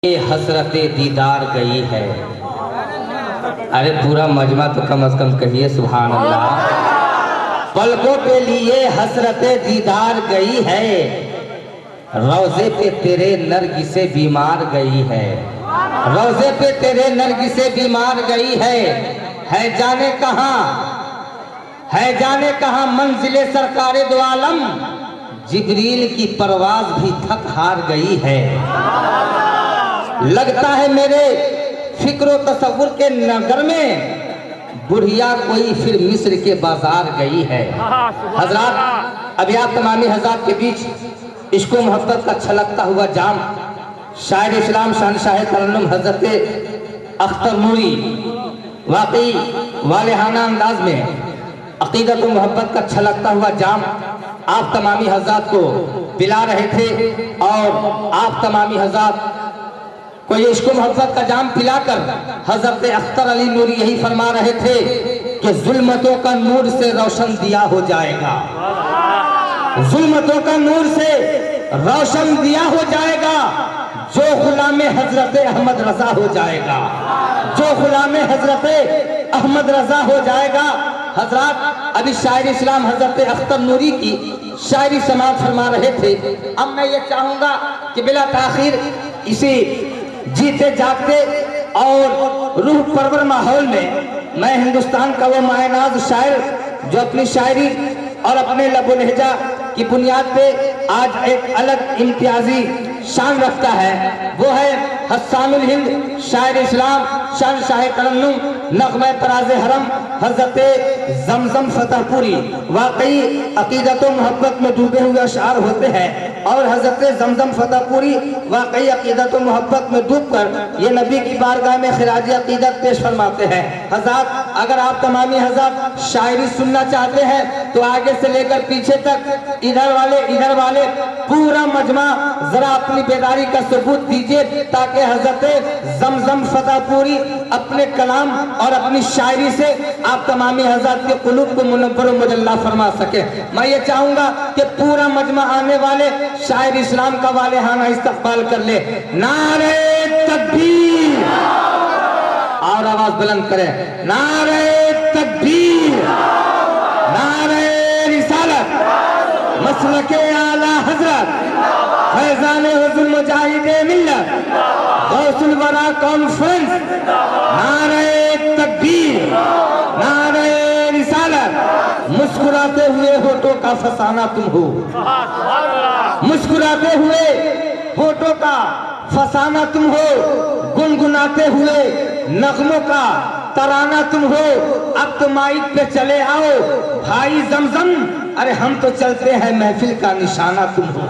حسرت دیدار گئی ہے. ارے پورا مجمع تو کم از کم کہیے سبحان اللہ. پلکوں کے لیے حسرت دیدار گئی ہے, روضے پہ تیرے نرگسیں بیمار گئی ہے. روضے پہ تیرے نرگسیں بیمار گئی ہے جانے کہاں, ہے جانے کہاں منزل سرکار دو عالم. جبریل کی پرواز بھی تھک ہار گئی ہے. لگتا ہے میرے فکر و تصور کے نگر میں بڑھیا کوئی پھر مصر کے بازار گئی ہے. حضرات ابیات تمامی حضرات کے بیچ عشق و محبت کا چھلکتا ہوا جام شاعر اسلام شہنشاہ ترنم حضرت اختر نوری واقعی والہانہ انداز میں عقیدت و محبت کا چھلکتا ہوا جام آپ تمامی حضرات کو پلا رہے تھے, اور آپ تمامی حضرات کو یہ عشق و محبت کا جام پلا کر حضرت اختر علی نوری یہی فرما رہے تھے کہ ظلمتوں کا نور سے روشن دیا ہو جائے گا. ظلمتوں کا نور سے روشن دیا ہو جائے گا جو غلام حضرت احمد رضا ہو جائے گا. جو غلام حضرت احمد رضا ہو جائے گا. حضرات ابھی شاعر اسلام حضرت اختر نوری کی شاعری سماعت فرما رہے تھے. اب میں یہ چاہوں گا کہ بلا تاخیر اسی جیتے جاگتے اور روح پرور ماحول میں ہندوستان کا وہ مائناز شاعر جو اپنی شاعری اور اپنے لب و لہجہ کی بنیاد پہ آج ایک الگ امتیازی شان رکھتا ہے, وہ ہے حسان الہند شاعر اسلام شہنشاہ ترنم نغمہ طراز حرم حضرت زمزم فتح پوری. واقعی عقیدت و محبت میں ڈوبے ہوئے اشعار ہوتے ہیں, اور حضرت زمزم فتح پوری واقعی عقیدت و محبت میں ڈوب کر یہ نبی کی بارگاہ میں خراج عقیدت پیش فرماتے ہیں. حضرات اگر آپ تمامی حضرات شاعری سننا چاہتے ہیں تو آگے سے لے کر پیچھے تک ادھر والے پورا مجمع ذرا اپنی بیداری کا ثبوت دیجئے تاکہ حضرت زمزم فتح پوری اپنے کلام اور اپنی شاعری سے آپ تمامی حضرات کے قلوب کو منور و مجلہ فرما سکے. میں یہ چاہوں گا کہ پورا مجمع آنے والے شاعر اسلام کا والہانہ استقبال کر لے. نعرہ تکبیر, اور آواز بلند کریں, نعرہ تکبیر, نعرہ رسالت, مسلک اعلی حضرت فیضان حضور مجاہد ملت غوث الورا کانفرنس. نعرہ تکبیر, نعرہ رسالت. مسکراتے ہوئے ہونٹوں کا فسانہ تم ہو, مسکراتے ہوئے ہونٹوں کا فسانہ تم ہو, گنگناتے ہوئے نغموں کا ترانہ تم ہو. اب تو مائک پہ چلے آؤ بھائی زمزم, ارے ہم تو چلتے ہیں محفل کا نشانہ تم ہو.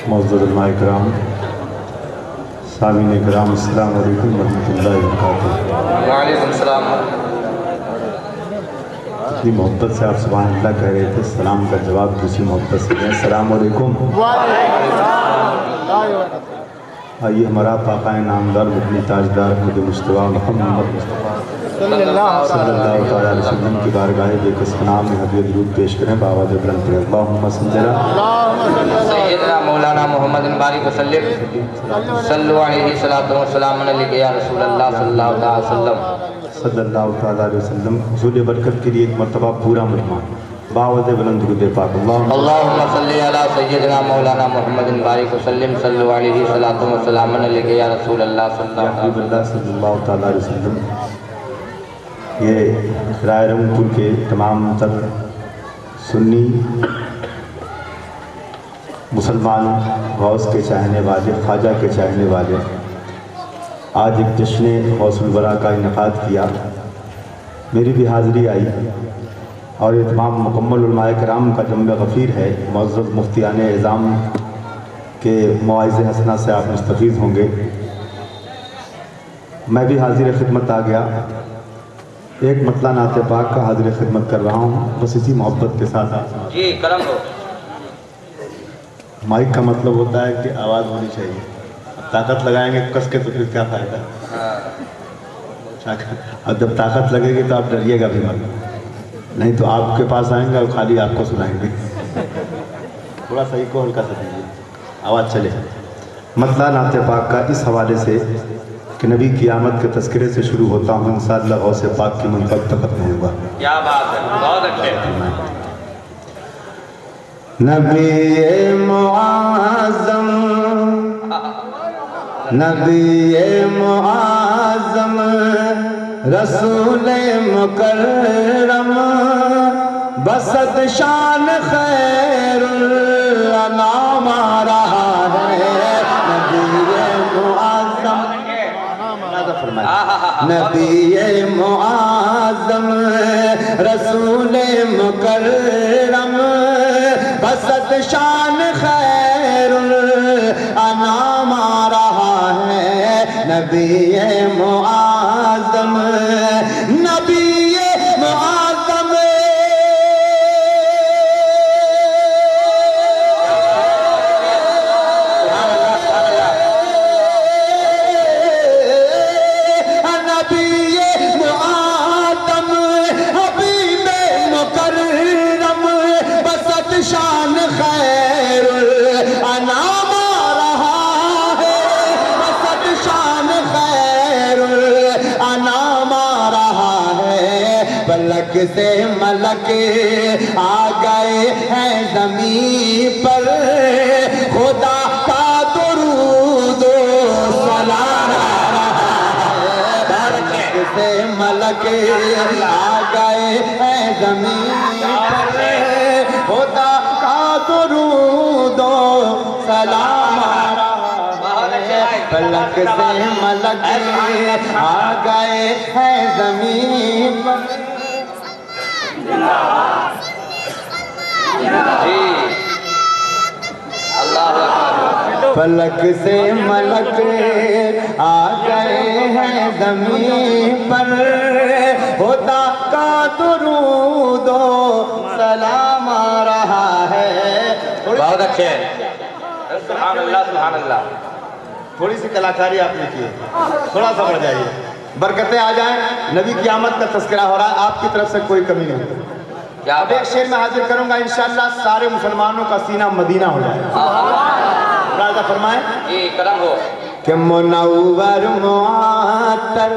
معزز علماء کرام, سامعین کرام, السلام علیکم ورحمۃ اللہ وبرکاتہ. وعلیکم السلام. اتنی محبت سے آپ سبحان اللہ کہہ رہے تھے, سلام کا جواب دوسری محبت سے دیں, السلام علیکم. آئیے ہمارا پاقائے نامدار مدنی تاجدار احمد مصطفیٰ محمد مصطفیٰ صلی اللہ علیہ وسلم کی بارگاہ بے کس نام میں حدیث درود پیش کریں بآواز بلند کریں. اللہم صلی سیدنا مولانا محمد بارک وسلم صلو علیہ الصلوۃ والسلام علیک یا رسول اللہ صلی اللہ علیہ وسلم. صلی اللہ علیہ وسلم. حصول برکت کے لیے ایک مرتبہ پورا مجمع بآواز بلند درود پاک. اللہم صلی علی سیدنا مولانا محمد بارک وسلم صلو علیہ الصلوۃ والسلام علیک یا رسول اللہ صلی اللہ علیہ وسلم. یہ رائے رنگپور کے تمام تر سنی مسلمان غوث کے چاہنے والے, خواجہ کے چاہنے والے آج ایک جشن غوث الورا کا انعقاد کیا. میری بھی حاضری آئی اور یہ تمام مکمل علماء کرام کا جمع غفیر ہے. معزز مفتیان اعظام کے مواعظ حسنہ سے آپ مستفیض ہوں گے. میں بھی حاضر خدمت آ گیا، ایک مطلع نعت پاک کا حاضر خدمت کر رہا ہوں، بس اسی محبت کے ساتھ آپ جی کرم ہو۔ مائک کا مطلب ہوتا ہے کہ آواز ہونی چاہیے، اب طاقت لگائیں گے کس کے تو پھر کیا فائدہ، اب جب طاقت لگے گی تو آپ ڈریے گا بھی مت، نہیں تو آپ کے پاس آئیں گے اور خالی آپ کو سنائیں گے۔ تھوڑا صحیح کو ہلکا سا دیجیے، آواز چلے۔ مطلع نعت پاک کا اس حوالے سے کہ نبی قیامت کے تذکرے سے شروع ہوتا ہوں، انشاءاللہ غوث پاک کی منتق تک ختم ہوگا۔ کیا بات ہے، بہت اچھے۔ نبی معظم، نبی معظم، رسول مکرم، بسط شان خیر الانام آ رہا ہے۔ نبی معظم، نبی معظم، رسول مکرم، بسط شان خیر الانام آ رہا ہے۔ نبی معظم، نبی معظم، شان خیر الانام آ رہا ہے، بسط شان خیر الانام آ رہا ہے۔ فلک سے ملک آ گئے ہیں زمین پر، خدا کا درود و سلام آ رہا ہے۔ فلک سے ملک آ گئے ہیں زمین پر، خدا کا درود و سلام آ رہا ہے۔ فلک سے ملک آ گئے ہیں زمین پر، جی اللہ اکبر۔ فلک سے ملک آ گئے ہیں زمین پر، خدا کا درود و سلام آ رہا ہے۔ بہت اچھے، سبحان اللہ سبحان اللہ۔ تھوڑی سی کلاکاری آپ نے کی ہے، تھوڑا سا بڑھ جائیے، برکتیں آ جائیں۔ نبی قیامت کا تذکرہ ہو رہا ہے، آپ کی طرف سے کوئی کمی نہیں۔ اب ایک شعر میں حاضر کروں گا، انشاءاللہ سارے مسلمانوں کا سینہ مدینہ ہو جائے گا۔ راضہ فرمائیں جی کرم ہو۔ کہ منور معطر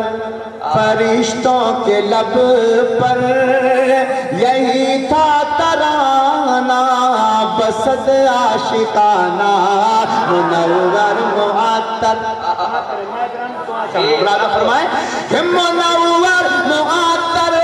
فرشتوں کے لب پر، یہی تھا ترانہ بسط عاشقانہ۔ منور معطر، راضہ فرمائیں کہ منور معطر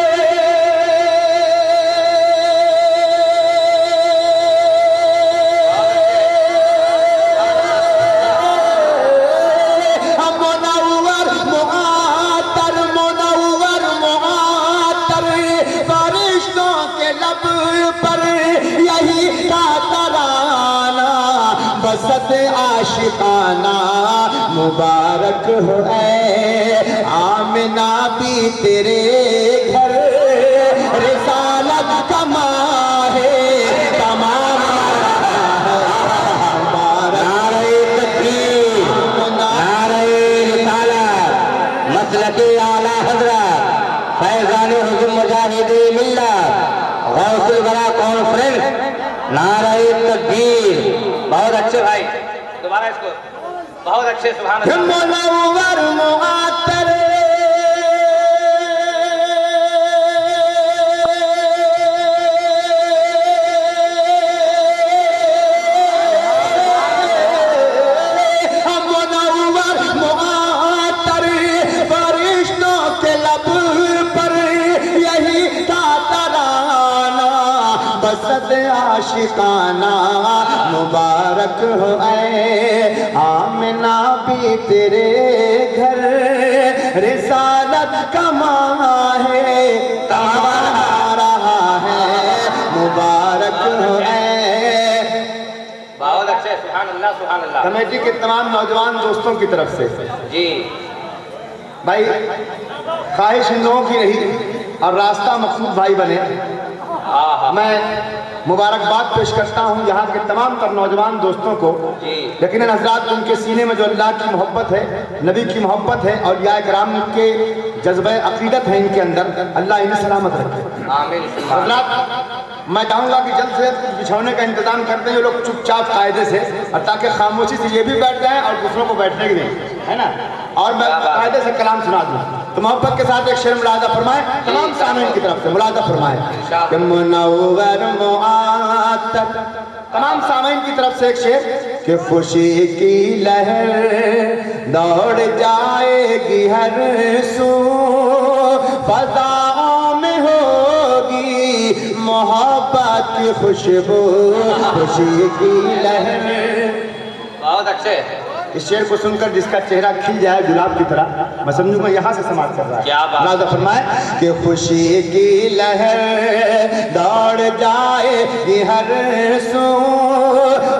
بسط عاشقانہ، مبارک ہو اے آمنہ بھی تیرے گھر، رسالت کا ماہ تمام ہے۔ نعرہ تکبیر، نعرہ رسالت، مسلک اعلیٰ حضرت فیضان حزب مجاہدی ملت غوث الورا کانفرنس، نعرہ تکبیر۔ بہت اچھے بھائی، دوبارہ اس کو بہت اچھے، سبحان اللہ۔ منور معطر فرشتوں کے لب پر، یہی تھا ترانہ بسط عاشقانہ۔ مبارک ہو اے آمنہ بھی تیرے گھر، رسالت کا ماہ تمام آ رہا ہے۔ مبارک ہو اے، بہت اچھے، سبحان اللہ سبحان اللہ۔ کمیٹی کے تمام نوجوان دوستوں کی طرف سے جی بھائی خواہش ان لوگوں کی رہی اور راستہ مقصود بھائی بنے. میں مبارکباد پیش کرتا ہوں یہاں کے تمام تر نوجوان دوستوں کو. یقیناً حضرات ان کے سینے میں جو اللہ کی محبت ہے, نبی کی محبت ہے, اور اولیاء کرام کے جذبہ عقیدت ہے ان کے اندر, اللہ انہیں سلامت رکھے. حضرات میں چاہوں گا کہ جلد سے بچھونے کا انتظام کرتے ہیں یہ لوگ چپ چاپ قاعدے سے, اور تاکہ خاموشی سے یہ بھی بیٹھ جائیں اور دوسروں کو بیٹھنے کی دیں, ہے نا, اور میں قاعدے سے کلام سنا دوں. تو محبت کے ساتھ ایک شعر ملاحظہ فرمائیں تمام سامعین کی طرف سے, ملاحظہ فرمائیں کہ منور معطر, تمام سامعین کی طرف سے ایک شعر کہ خوشی کی لہر دوڑ جائے گی ہر سو, فضاؤں میں ہوگی محبت کی خوشبو, خوشی کی لہر. بہت اچھے. اس شعر کو سن کر جس کا چہرہ کھل جائے گلاب کی طرح, میں سمجھوں گا یہاں سے سماعت کر رہا ہے. کیا بات. ملاحظہ فرمائے کہ خوشی کی لہر دوڑ جائے گی ہر سو,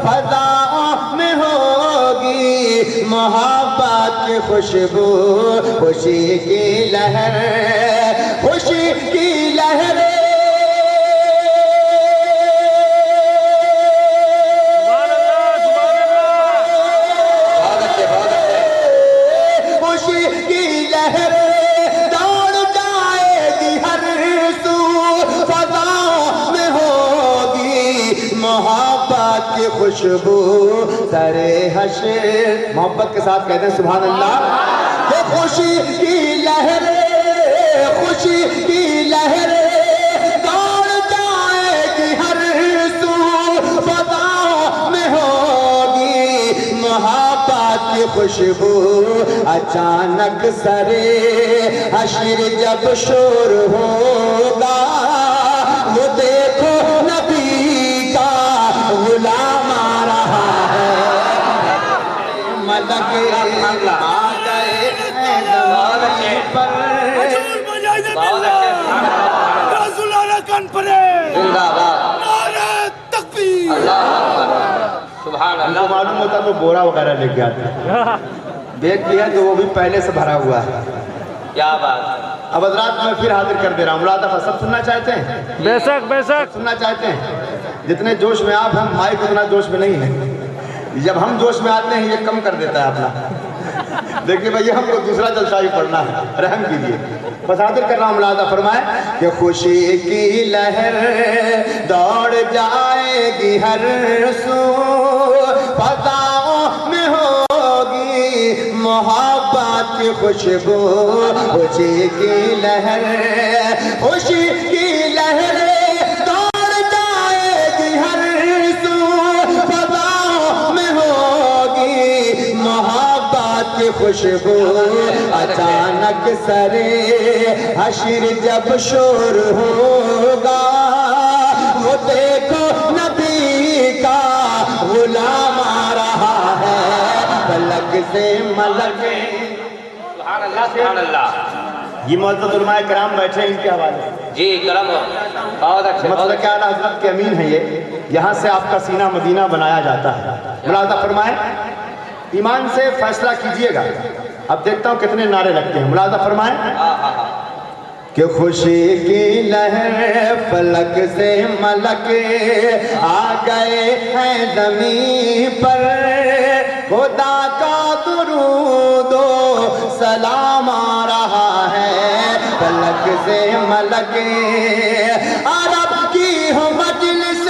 فضاؤں میں ہوگی محبت کی خوشبو, خوشی کی لہر, خوشی کی لہر. خوشبو سرے حشر, محبت کے ساتھ کہتے ہیں سبحان اللہ. کہ خوشی کی لہر, خوشی کی لہر دوڑ جائے گی ہر سو, فضاؤں میں ہوگی محبت کی خوشبو. اچانک سرے حشر جب شور ہوگا, وہ دیکھو نبی کا غلام آ رہا ہے, ملک آ گئے ہیں زمین پر. رسول اللہ کنفرے نعرہ تکبیر. سبحان ہم کو اللہ. معلوم ہوتا تو بورا وغیرہ لے کے آتے, بیگ بھی ہے تو وہ بھی پہلے سے بھرا ہوا ہے. کیا بات. اب حضرات میں پھر حاضر کر دے رہا ہوں. ملاحظہ سب سننا چاہتے ہیں, بے شک بے شک سننا چاہتے ہیں. جتنے جوش میں آپ, ہم مائک اتنا جوش میں نہیں ہے. جب ہم جوش میں آتے ہیں یہ کم کر دیتا ہے اپنا. دیکھیے بھائی ہم کو دوسرا جلسہ ہی پڑھنا ہے, رحم کیجیے. بس حاضر کر رہا ہوں. ملاحظہ فرمائے کہ خوشی کی لہر دوڑ جائے گی ہر سو, فضاؤں میں ہوگی محبت کی خوشبو. خوشی کی لہر, خوشی کی لہر دوڑ جائے گی ہر سو, فضاؤں میں ہوگی محبت کی خوشبو. اچانک سرے حشر جب شور ہوگا, وہ دیکھو نبی کا غلام آ رہا ہے, فلک سے ملک. سبحان اللہ. سبحان اللہ. یہ معزز علماء کرام بیٹھے ہیں, ان کے حوالے جی کرم. بہت اچھے. مسلک اعلیٰ حضرت کے امین ہیں یہ, یہاں سے آپ کا سینہ مدینہ بنایا جاتا ہے. ملاحظہ فرمائیں, ایمان سے فیصلہ کیجئے گا. اب دیکھتا ہوں کتنے نعرے لگتے ہیں. ملاحظہ فرمائیں کہ خوشی کی لہر فلک سے ملک آ گئے ہیں زمین پر, خدا کا درود و سلام آ رہا ہے. فلک سے ملک عرب کی ہو مجلس,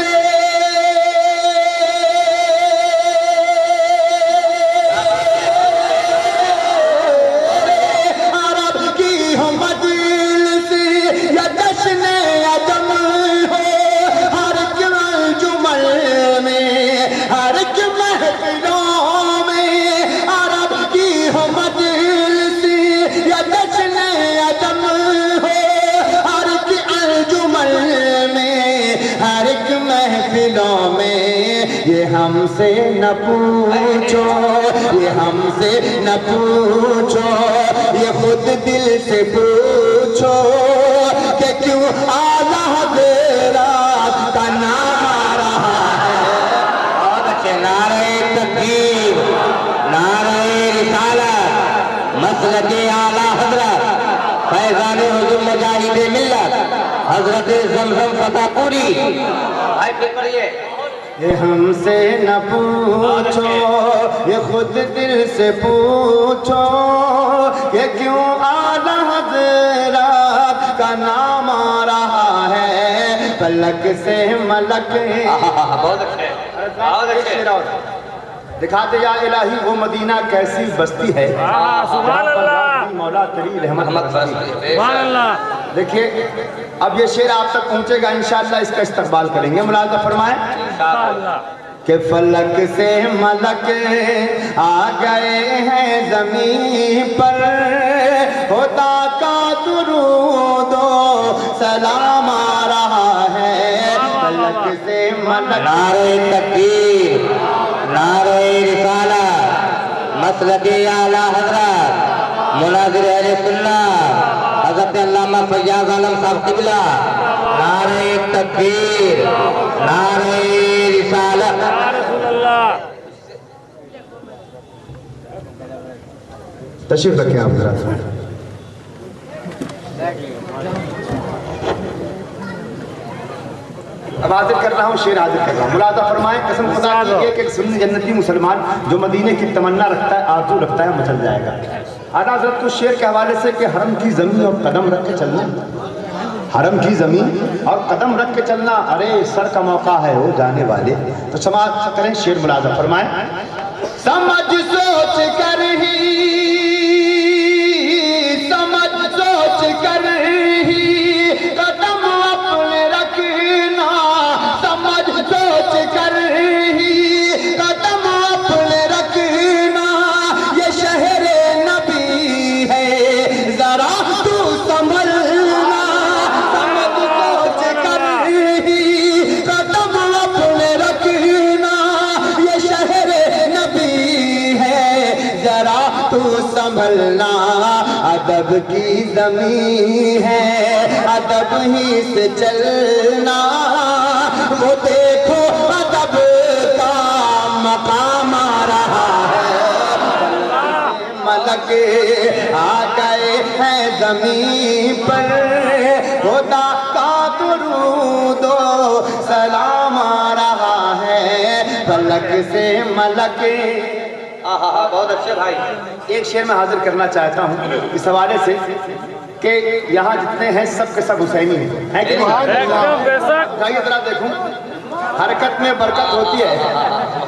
یہ ہم سے نہ پوچھو, یہ ہم سے نہ پوچھو, یہ خود دل سے پوچھو کہ کیوں اعلیٰ حضرات کا نام آ رہا ہے. بہت اچھے. نعرہ تکبیر, نعرہ رسالت, مسلک اعلیٰ حضرت حضرت زمزم فتح پوری. بھائی پھر پڑھیے. یہ ہم سے نہ پوچھو یہ خود دل سے پوچھو کہ کیوں اعلیٰ حضرت کا نام آ رہا ہے فلک سے ملک. بہت اچھے بہت اچھے. دکھاتے یا الہی وہ مدینہ کیسی بستی ہے سبحان اللہ. مولا تیری رحمت برستی. سبحان اللہ. دیکھیے اب یہ شعر آپ تک پہنچے گا انشاءاللہ اس کا استقبال کریں گے. ملاحظہ فرمائیں کہ فلک سے ملک آ گئے ہیں زمین پر خدا کا درود و سلام آ رہا ہے فلک سے ملک. نعرہ تکبیر، نعرہ رسالت، مسلک اعلیٰ حضرت مناظر اہل سنت حضرت علامہ فیاض عالم صاحب قبلہ. نعرہ تکبیر، نعرہ رسالت. رسول اللہ. تشریف رکھیں آپ حضرات. اب حاضر کر رہا ہوں شعر حاضر کر رہا ہوں. ملاحظہ فرمائیں قسم خدا کی ایک سنی جنتی مسلمان جو مدینے کی تمنا رکھتا ہے آرزو رکھتا ہے مچل جائے گا. اعلیٰ حضرت کو شعر کے حوالے سے کہ حرم کی زمین اور قدم رکھ کے چلنا حرم کی زمین اور قدم رکھ کے چلنا ارے سر کا موقع ہے وہ جانے والے. تو سماعت کریں شعر. ملاحظہ فرمائیں سمجھ سوچ کر ہی سمجھ سوچ کر ہی قدم اپنے رکھنا سمجھ سوچ کر ہی قدم اپنے رکھنا یہ شہر نبی ہے ذرا تو سنبھلنا سمجھ سوچ کر ہی قدم اپنے رکھنا یہ شہر نبی ہے ذرا تو سنبھلنا ادب کی زمین ہے ادب ہی سے چلنا وہ دیکھو ادب کا مقام آ رہا ہے ملک آ گئے ہیں زمین پر خدا کا درود و سلام آ رہا ہے فلک سے ملک. بہت اچھے بھائی. ایک شعر میں حاضر کرنا چاہتا ہوں اس حوالے سے کہ یہاں جتنے ہیں سب کے سب حسینی ہیں کہ نہیں؟ ایک دم بے شک. جائیے ذرا دیکھوں حرکت میں برکت ہوتی ہے.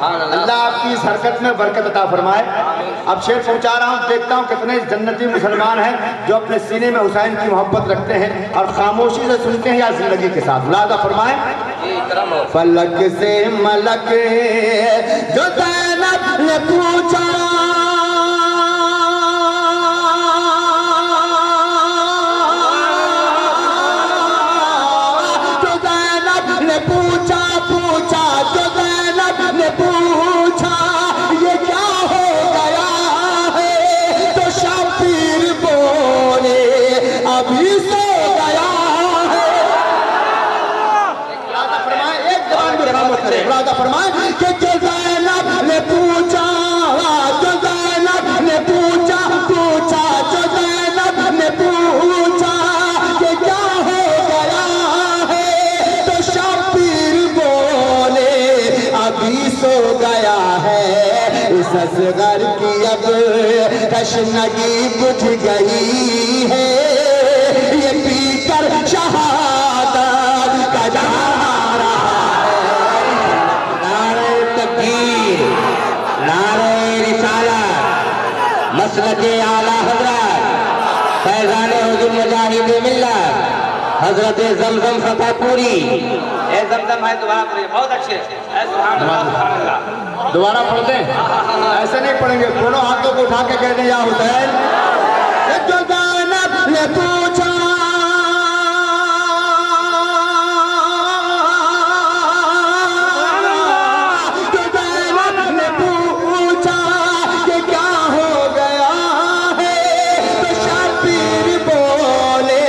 اللہ آپ کی اس حرکت میں برکت عطا فرمائے. اب شعر پہنچا رہا ہوں دیکھتا ہوں کتنے جنتی مسلمان ہیں جو اپنے سینے میں حسین کی محبت رکھتے ہیں اور خاموشی سے سنتے ہیں یا زندگی کے ساتھ. ملاحظہ فرمائیں فلک سے ملک جو زینب نے پوچھا جو زینب نے پوچھا جو زینب نے پوچھا یہ کیا ہو گیا ہے تو شبیر بولے ابھی سو گیا ہے. فرمائے کہ جو زینب نے پوچھا جو زینب نے پوچھا جو زینب نے پوچھا کہ کیا ہو گیا ہے تو شبیر بولے ابھی سو گیا ہے اس اصغر کی اب تشنگی بجھ گئی ہے یہ پی کر شہادت کا جام آ رہا ہے. نعرہ تکبیر، نعرہ رسالت، مسلک اعلیٰ حضرت فیضان حضور مجاہد ملت حضرت زمزم فتح پوری. اے زمزم ہے دوبارہ پڑھیے. بہت اچھے. اے سبحان اللہ سبحان اللہ. دوبارہ پڑھ دیں ایسے نہیں پڑھیں گے دونوں ہاتھوں کو اٹھا کے کہہ دیں یا حسین جو زینب نے پوچھا جو زینب نے پوچھا کہ کیا ہو گیا ہے تو شبیر بولے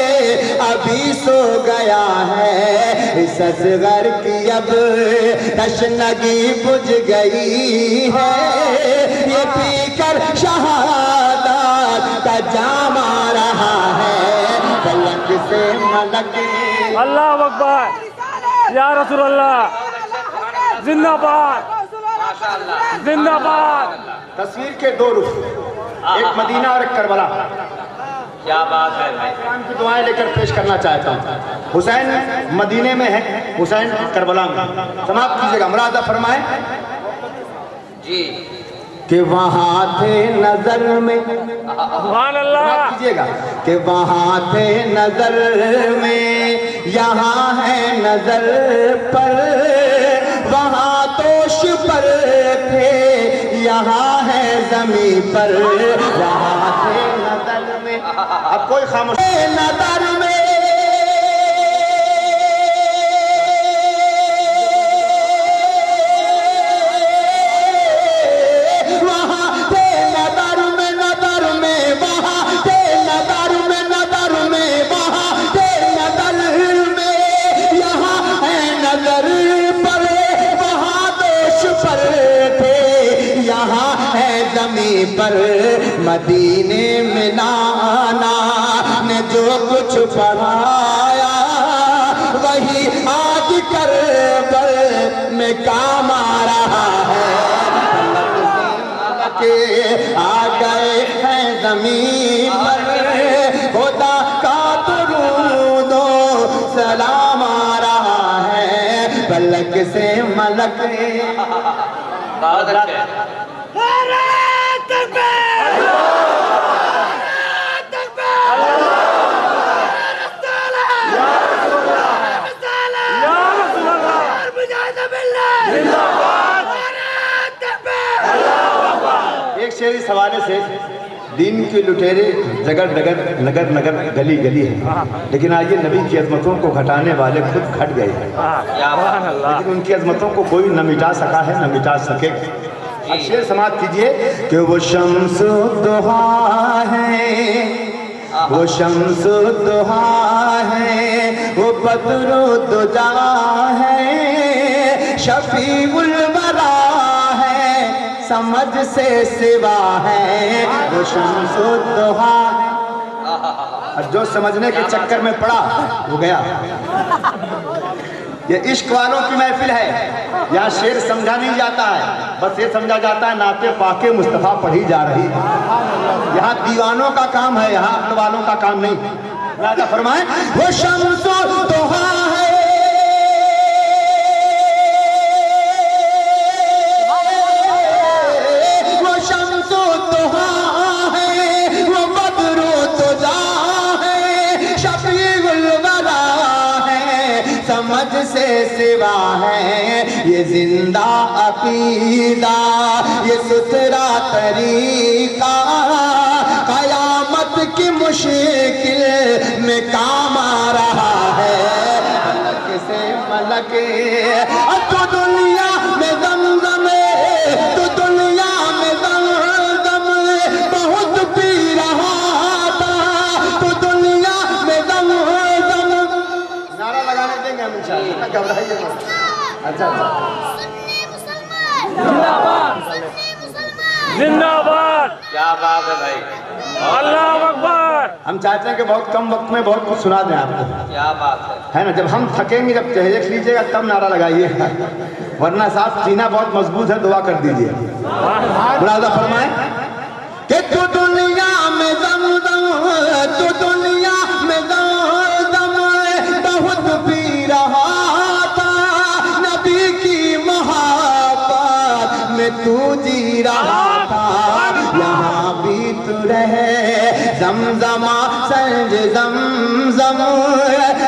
ابھی سو گیا ہے اس اصغر کی اب تشنگی بجھ گئی ہے یہ پی کر شہادت کا جام آ رہا ہے فلک سے سے ملک اللہ اکبر یا رسول اللہ زندہ باد زندہ باد تصویر کے دو رخ، ایک مدینہ اور ایک کربلا، کیا بات ہے بھائی، قرآن کی دعائیں لے کر پیش کرنا چاہتا ہوں۔ حسین مدینے میں ہے، حسین کربلا میں، سماعت کیجیے گا، ملاحظہ فرمائیں جی کہ وہاں تھے نظر میں، سبحان اللہ سماعت کیجیے گا کہ وہاں تھے نظر میں، یہاں ہے نظر پر، وہاں توش پر تھے، یہاں ہے زمین پر، وہاں تھے نظر میں، اب کوئی خاموش نظر میں، وہاں تھے نظر میں، نظر میں، وہاں تھے نظر میں، نظر میں، وہاں تھے نظر میں، یہاں ہے نظر پر، وہاں دوش پر تھے، یہاں ہے زمین پر، مدینے میں نانا نے جو کچھ پڑھایا وہی آج کربل میں کام آ رہا ہے، کہ آ گئے ہیں زمین پر، خدا کا درود و سلام آ رہا ہے، فلک سے ملک بہت اچھے یا رسول اللہ زندہ باد ایک شعر اس حوالے سے، دین کے لٹیرے جگر ڈگر نگر نگر گلی گلی ہے، لیکن آئیے نبی کی عظمتوں کو گھٹانے والے خود گھٹ گئے ہیں، سبحان اللہ لیکن ان کی عظمتوں کو کوئی نہ مٹا سکا ہے نہ مٹا سکے۔ اب شعر سماعت کیجئے کہ وہ شمس الضحیٰ ہے، وہ شمس الضحیٰ ہے، وہ بدر الدجیٰ ہے، شفیع الورا ہے، سمجھ سے سوا ہے، وہ شمس الضحیٰ ہے۔ اور جو سمجھنے کے چکر میں پڑا وہ گیا۔ یہ عشق والوں کی محفل ہے، یہاں شعر سمجھا نہیں جاتا ہے، بس یہ سمجھا جاتا ہے نعت پاک مصطفیٰ پڑھی جا رہی ہے، یہاں دیوانوں کا کام ہے، یہاں عقل والوں کا کام نہیں۔ لہذا فرمائیں وہ شمس الضحیٰ ہے، وہ شمس الضحیٰ ہے، وہ بدر الدجیٰ ہے، شفیع الورا ہے، سمجھ سے سوا ہے، یہ زندہ عقیدہ، یہ ستھرا طریقہ، قیامت کی مشکل میں کام آ رہا ہے، ملک سے ملک، تو دنیا میں زمزم، تو دنیا میں زمزم بہت پی رہا تھا، تو دنیا میں زمزم، نعرہ لگانے دیں گے ہم انشاءاللہ، گھبرائیے مت۔ اچھا زندہ باد کیا بات ہے بھائی، اللہ اکبر ہم چاہتے ہیں کہ بہت کم وقت میں بہت کچھ سنا دیں آپ کو، کیا بات ہے نا؟ جب ہم تھکیں گے، جب دیکھ لیجئے گا تب نعرہ لگائیے، ورنہ صاحب سینہ بہت مضبوط ہے، دعا کر دیجئے۔ ملاحظہ فرمائیں کہ تو دنیا میں زمزم، تو دنیا میں زمزم بہت پی رہا تھا، نبی کی محبت میں تو جی رہا تھا، یہاں بھی تو رہے زمزمہ سنج زمزم،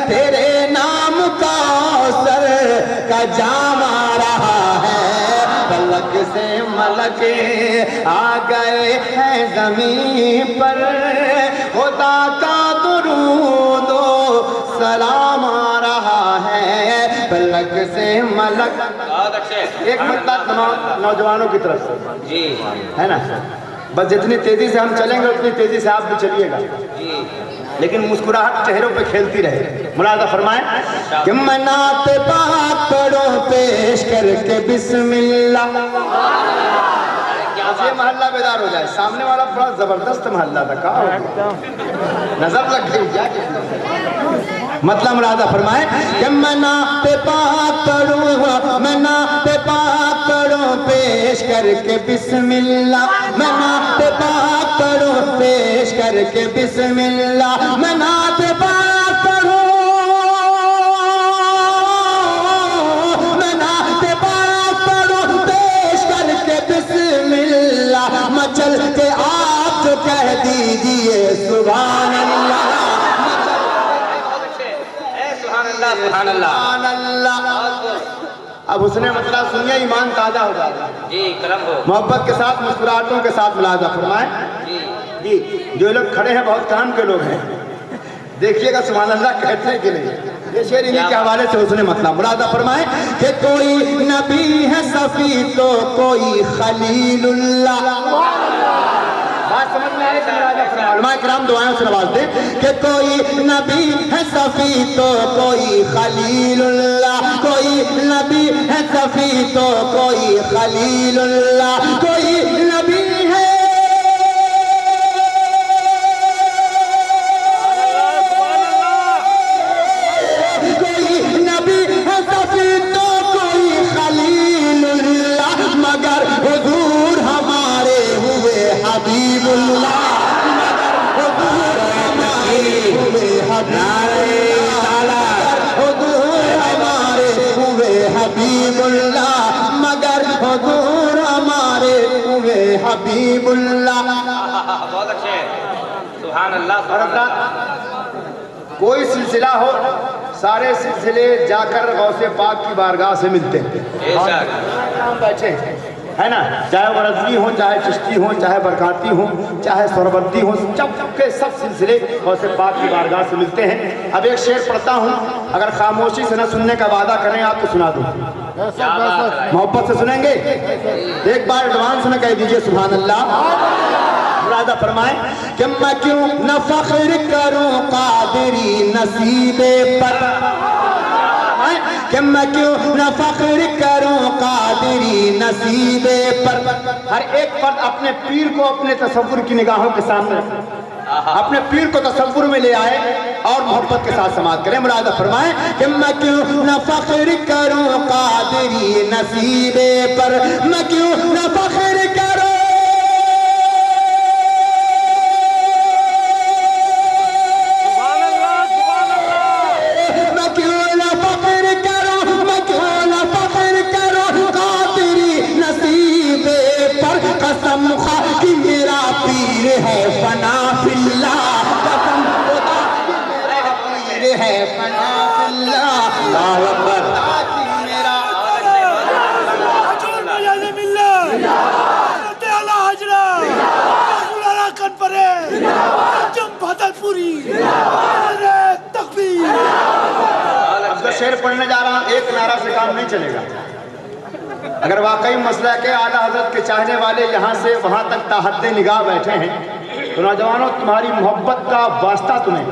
تیرے نام کا سر کا جام آ رہا ہے، فلک سے ملک آ گئے ہیں زمین پر، خدا کا درود و سلام آ رہا ہے، فلک سے ملک۔ بہت اچھے ایک مطلب نوجوانوں کی طرف سے جی ہے نا، بس جتنی تیزی سے ہم چلیں گے اتنی تیزی سے آپ بھی چلیے گا، جی لیکن مسکراہٹ چہروں پہ کھیلتی رہے۔ ملاحظہ فرمائیں کہ منات پاک پڑھو پیش کر کے بسم اللہ، بس یہ محلہ بیدار ہو جائے. سامنے والا بڑا زبردست محلہ تھا, کہاں نظر لگ گئی کیا. مطلب مرادہ فرمائے کہ میں نعت پاک پڑھوں, میں نعت پاک پڑھوں پیش کر کے بسم اللہ, میں نعت پاک پڑھوں پیش کر کے بسم اللہ, میں نعت پاک پڑھوں, میں نعت پاک پڑھوں پیش کر کے بسم اللہ, مچل کے آپ کہہ دیجئے سبحان اللہ. سبحان اللہ. سبحان اللہ. اب حسن مطلب سنیے, ایمان تازہ ہو جائے گا. جی کرم ہو. محبت کے ساتھ مسکراہٹوں کے ساتھ ملاحظہ فرمائیں. جی جو لوگ کھڑے ہیں بہت کام کے لوگ ہیں, دیکھیے گا سبحان اللہ کہتے ہیں کہ نہیں. یہ شعر انہی کے حوالے سے حسن مطلب ملاحظہ فرمائیں کہ کوئی نبی ہے صفی تو کوئی خلیل اللہ. بات سمجھ میں آئے کہ ملاحظہ فرمائیں. علماء کرام دعائیں سے نواز دیں کہ کوئی نبی ہے صفی تو کوئی خلیل اللہ, کوئی نبی ہے صفی تو کوئی خلیل اللہ, کوئی نبی ہے مگر حضور ہمارے ہوئے حبیب اللہ, حضور ہمارے ہوئے حبیب اللہ, مگر حضور ہمارے ہوئے حبیب اللہ. بہت اچھے. سبحان اللہ. سبحان اللہ. کوئی سلسلہ ہو, سارے سلسلے جا کر غوث پاک کی بارگاہ سے ملتے ہیں. بیٹھے ہے نا, چاہے وہ رضوی ہوں, چاہے چشتی ہوں, چاہے برکاتی ہوں, چاہے سہروردی ہوں, سب کے سب سلسلے غوث پاک کی بارگاہ سے ملتے ہیں. اب ایک شعر پڑھتا ہوں, اگر خاموشی سے نہ سننے کا وعدہ کریں آپ تو سنا دوں. محبت سے سنیں گے, ایک بار ایڈوانس میں کہہ دیجئے سبحان اللہ. ملاحظہ فرمائیں کہ میں کیوں نہ فخر کروں قادری نصیبے پر, کہ میں کیوں نہ فخر کروں قادری نصیبے پر. ہر ایک فرد اپنے پیر کو اپنے تصور کی نگاہوں کے سامنے رکھے, اپنے پیر کو تصور میں لے آئے اور محبت کے ساتھ سماعت کریں. ملاحظہ فرمائیں کہ میں کیوں نہ فخر کروں قادری نصیبے پر, میں کیوں نہ فخر کروں ہے فنا فی اللہ, قسم خدا میرا پیر ہے فنا فی اللہ. اللہ اکبر. میرا حجور مجاز ملہ حضرت اعلیٰ حجرہ مولانا کنپرے جم بھدت پوری تکبیر. اب تو شعر پڑھنے جا رہا ہوں, ایک نعرہ سے کام نہیں چلے گا. اگر واقعی مسئلہ کہ اعلیٰ حضرت کے چاہنے والے یہاں سے وہاں تک تاحد نگاہ بیٹھے ہیں, تو نوجوانوں تمہاری محبت کا واسطہ تمہیں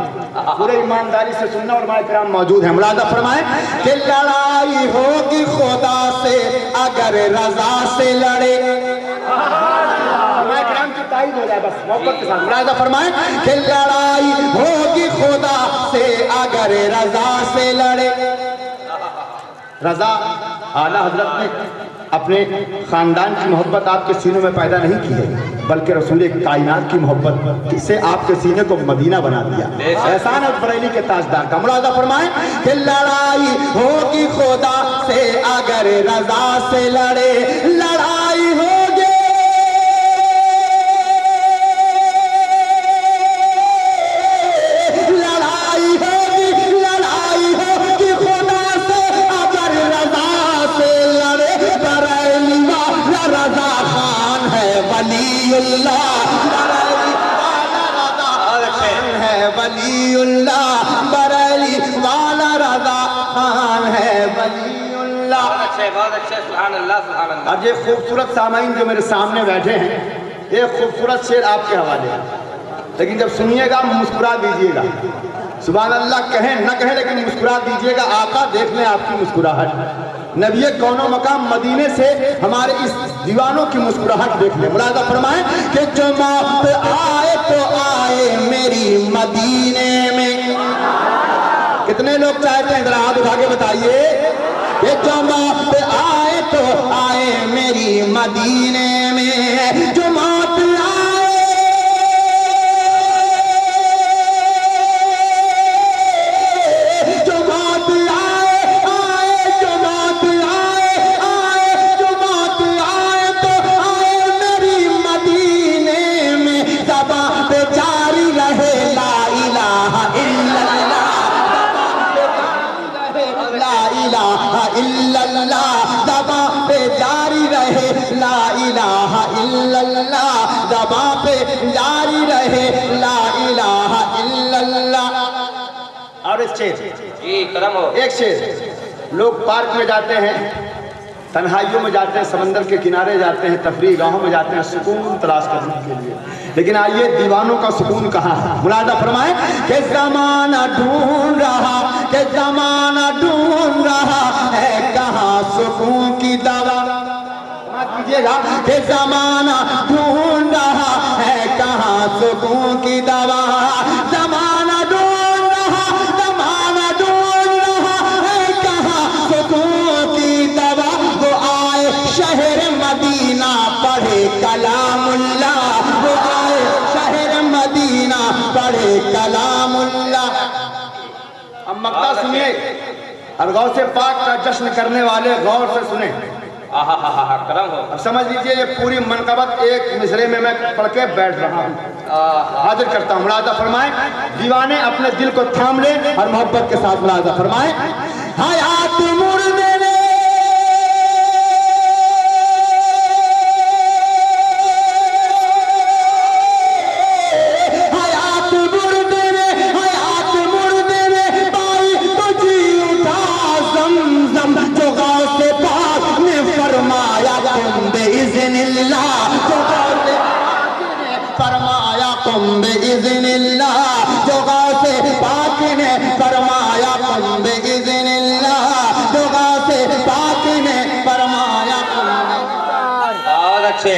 پورے ایمانداری سے سننا. علماء کرام موجود ہیں. ملاحظہ فرمائیں کہ لڑائی ہوگی خدا سے اگر رضا سے لڑے. علماء کرام کی تائید ہو جائے بس محبت کے ساتھ. ملاحظہ فرمائیں کہ لڑائی ہوگی خدا سے اگر رضا سے لڑے. رضا اعلیٰ حضرت نے اپنے خاندان کی محبت آپ کے سینوں میں پیدا نہیں کی ہے, بلکہ رسول کائنات کی محبت سے آپ کے سینے کو مدینہ بنا دیا. احسان ہے بریلی کے تاجدار کا. ملاحظہ فرمائیں کہ لڑائی ہوگی خدا سے اگر رضا سے لڑے, لڑائی ہوگی ولی اللہ بریلی والا رضا خان ہے ولی اللہ. بہت اچھے. سبحان اللہ. سبحان اللہ. اب یہ خوبصورت سامعین جو میرے سامنے بیٹھے ہیں, ایک خوبصورت شعر آپ کے حوالے ہے, لیکن جب سنیے گا مسکرا دیجیے گا. سبحان اللہ کہیں نہ کہیں لیکن مسکرا دیجیے گا. آقا دیکھ لیں آپ کی مسکراہٹ. نبی کون و مقام مدینے سے ہمارے اس دیوانوں کی مسکراہٹ دیکھ لیں. ملاحظہ فرمائیں کہ جو موت آئے تو آئے میری مدینے میں. کتنے لوگ چاہتے ہیں ذرا ہاتھ اٹھا کے بتائیے کہ جو موت آئے تو آئے میری مدینے میں. جو موت آئے زباں پہ جاری رہے لا الہ الا اللہ. اور ایک شعر لوگ پارک میں جاتے ہیں, تنہائیوں میں جاتے ہیں, سمندر کے کنارے جاتے ہیں, تفریح گاہوں میں جاتے ہیں سکون تلاش کرنے کے لیے, لیکن آئیے دیوانوں کا سکون کہاں ہے. ملاحظہ فرمائیں کہ زمانہ ڈھونڈ رہا, کہ زمانہ ڈھونڈ رہا ہے کہاں سکون کی دوا. کیجئے گا کہ زمانہ ڈھونڈ رہا ہے کہاں سکون کی دوا. زمانہ ڈھونڈ رہا, زمانہ ڈھونڈ رہا ہے کہاں سکون کی دوا. وہ آئے شہر مدینہ پڑھے کلام اللہ, وہ آئے شہر مدینہ پڑھے کلام اللہ. اب مقطع سنیے اور غوث پاک کا جشن کرنے والے غور سے سنیں. کرم ہو. اب سمجھ لیجئے یہ پوری منقبت ایک مصرے میں پڑھ کے بیٹھ رہا ہوں, حاضر کرتا ہوں. ملاحظہ فرمائیں, دیوانے اپنے دل کو تھام لیں اور محبت کے ساتھ ملاحظہ فرمائیں. حیات مردے نے بِإِذْنِ اللَّهِ, جو غوث پاک نے فرمایا قم بِإِذْنِ اللَّهِ, جو غوث پاک نے فرمایا قم. اور اچھے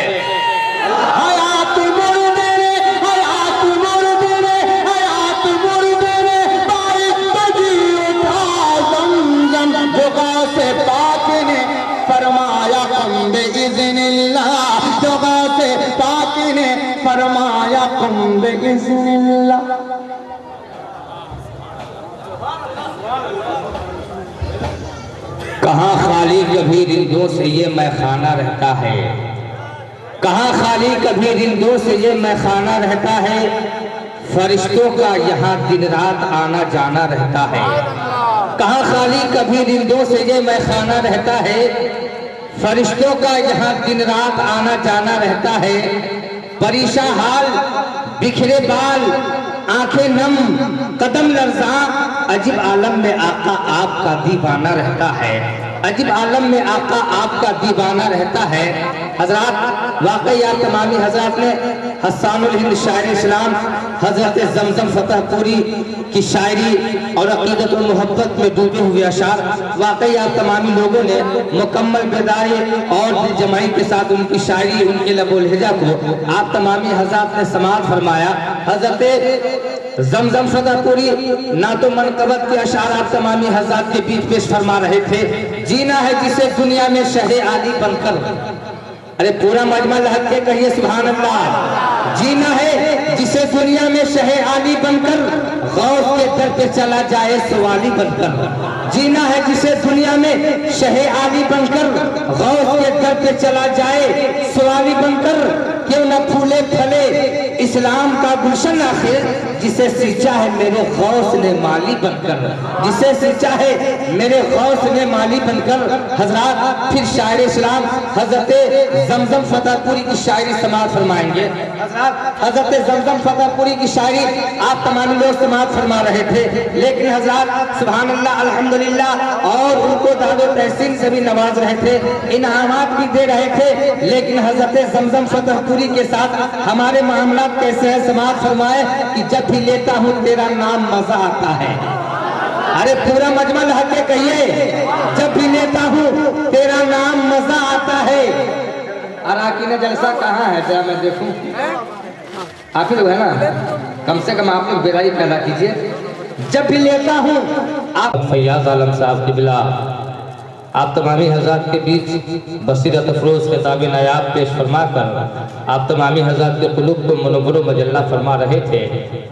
حیات مردے نے, حیات مردے نے, حیات مردے نے پائی تجھی اٹھا زمزم, جو غوث پاک نے فرمایا قم بِإِذْنِ اللَّهِ, جو غوث پاک نے فرمایا قم بِإِذْنِ اللہ. کہاں خالی کبھی رندوں سے یہ میخانہ رہتا ہے, کہاں خالی کبھی رندوں سے یہ میخانہ رہتا ہے, فرشتوں کا یہاں دن رات آنا جانا رہتا ہے. کہاں خالی کبھی رندوں سے یہ میخانہ رہتا ہے, فرشتوں کا یہاں دن رات آنا جانا رہتا ہے. پریشان حال, بکھرے بال, آنکھیں نم, قدم لرزاں, عجیب عالم میں آقا آپ کا دیوانہ رہتا ہے, عجیب عالم میں آقا آپ کا دیوانہ رہتا ہے. حضرات واقعات تمامی حضرات نے حسان الہند شاعر اسلام حضرت زمزم فتح پوری کی شاعری اور عقیدت و محبت میں ڈوبے ہوئے اشعار واقعات تمامی لوگوں نے مکمل بیداری اور دل جمعی کے ساتھ ان کی شاعری, ان کے لب و لہجہ کو آپ تمامی حضرات نے سماعت فرمایا. حضرت زمزم فتح پوری نعت و منقبت کے اشعار آپ تمامی حضرات کے بیچ پیش فرما رہے تھے. جینا ہے جسے دنیا میں شہ عالی بن کر, ارے پورا مجمع لہت کے کہیے سبحان اللہ. جینا ہے جسے دنیا میں شہ عالی بن کر غوث کے در پہ چلا جائے سوالی بن کر. جینا ہے جسے دنیا میں شہ عالی بن کر غوث کے در پہ چلا جائے سوالی بن کر. کیوں نہ پھولے پھلے اسلام کا گلشن آخر, جسے سینچا ہے میرے غوث نے مالی بن کر, جسے سینچا ہے میرے غوث نے مالی بن کر. حضرات پھر شاعر اسلام حضرت زمزم فتح پوری کی شاعری سماعت فرمائیں گے. حضرت زمزم فتح پوری کی شاعری آپ تمام لوگ سماعت فرما رہے تھے, لیکن حضرات سبحان اللہ الحمدللہ اور ان کو داد و تحسین سے بھی نواز رہے تھے, انعامات بھی دے رہے تھے. لیکن حضرت زمزم فتح پوری کے ساتھ ہمارے معاملات کیسے ہیں سماعت فرمائے کہ جب بھی لیتا ہوں تیرا نام مزہ آتا ہے. ارے پورا مجمع لہا کے کہیے, جب بھی لیتا ہوں تیرا نام مزہ آتا ہے۔ اراکین جلسہ کہاں ہے ذرا میں دیکھوں؟ آپ ہی لوگ ہے نا، کم سے کم آپ لوگ بیداری پیدا کیجئے۔ جب بھی لیتا ہوں آپ فیاض عالم صاحب کی بلا آپ تمامی حضرات کے بیچ بصیرت افروز خطاب نایاب پیش فرما کر آپ تمامی حضرات کے قلوب کو منور و مجلہ فرما رہے تھے۔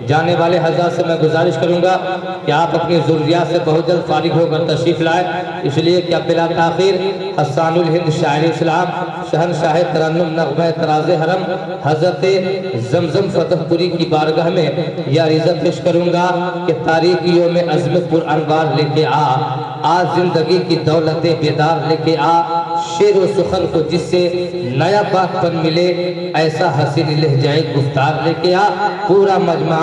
جانے والے حضرات سے میں گزارش کروں گا کہ آپ اپنی ضروریات سے بہت جلد فارغ ہو کر تشریف لائیں، اس لیے کہ بلا تاخیر حسان الہند شاعر اسلام شہنشاہ ترنم نغمہ طراز حرم حضرت زمزم فتح پوری کی بارگاہ میں یہ عریضہ پیش کروں گا کہ تاریخیوں میں عزم پر انوار لے کے آج زندگی کی دولت بیدار لے کے شعر و سخن کو جس سے نیا بات پن ملے ایسا حسین لہجۂ گفتار لے کے پورا مجمع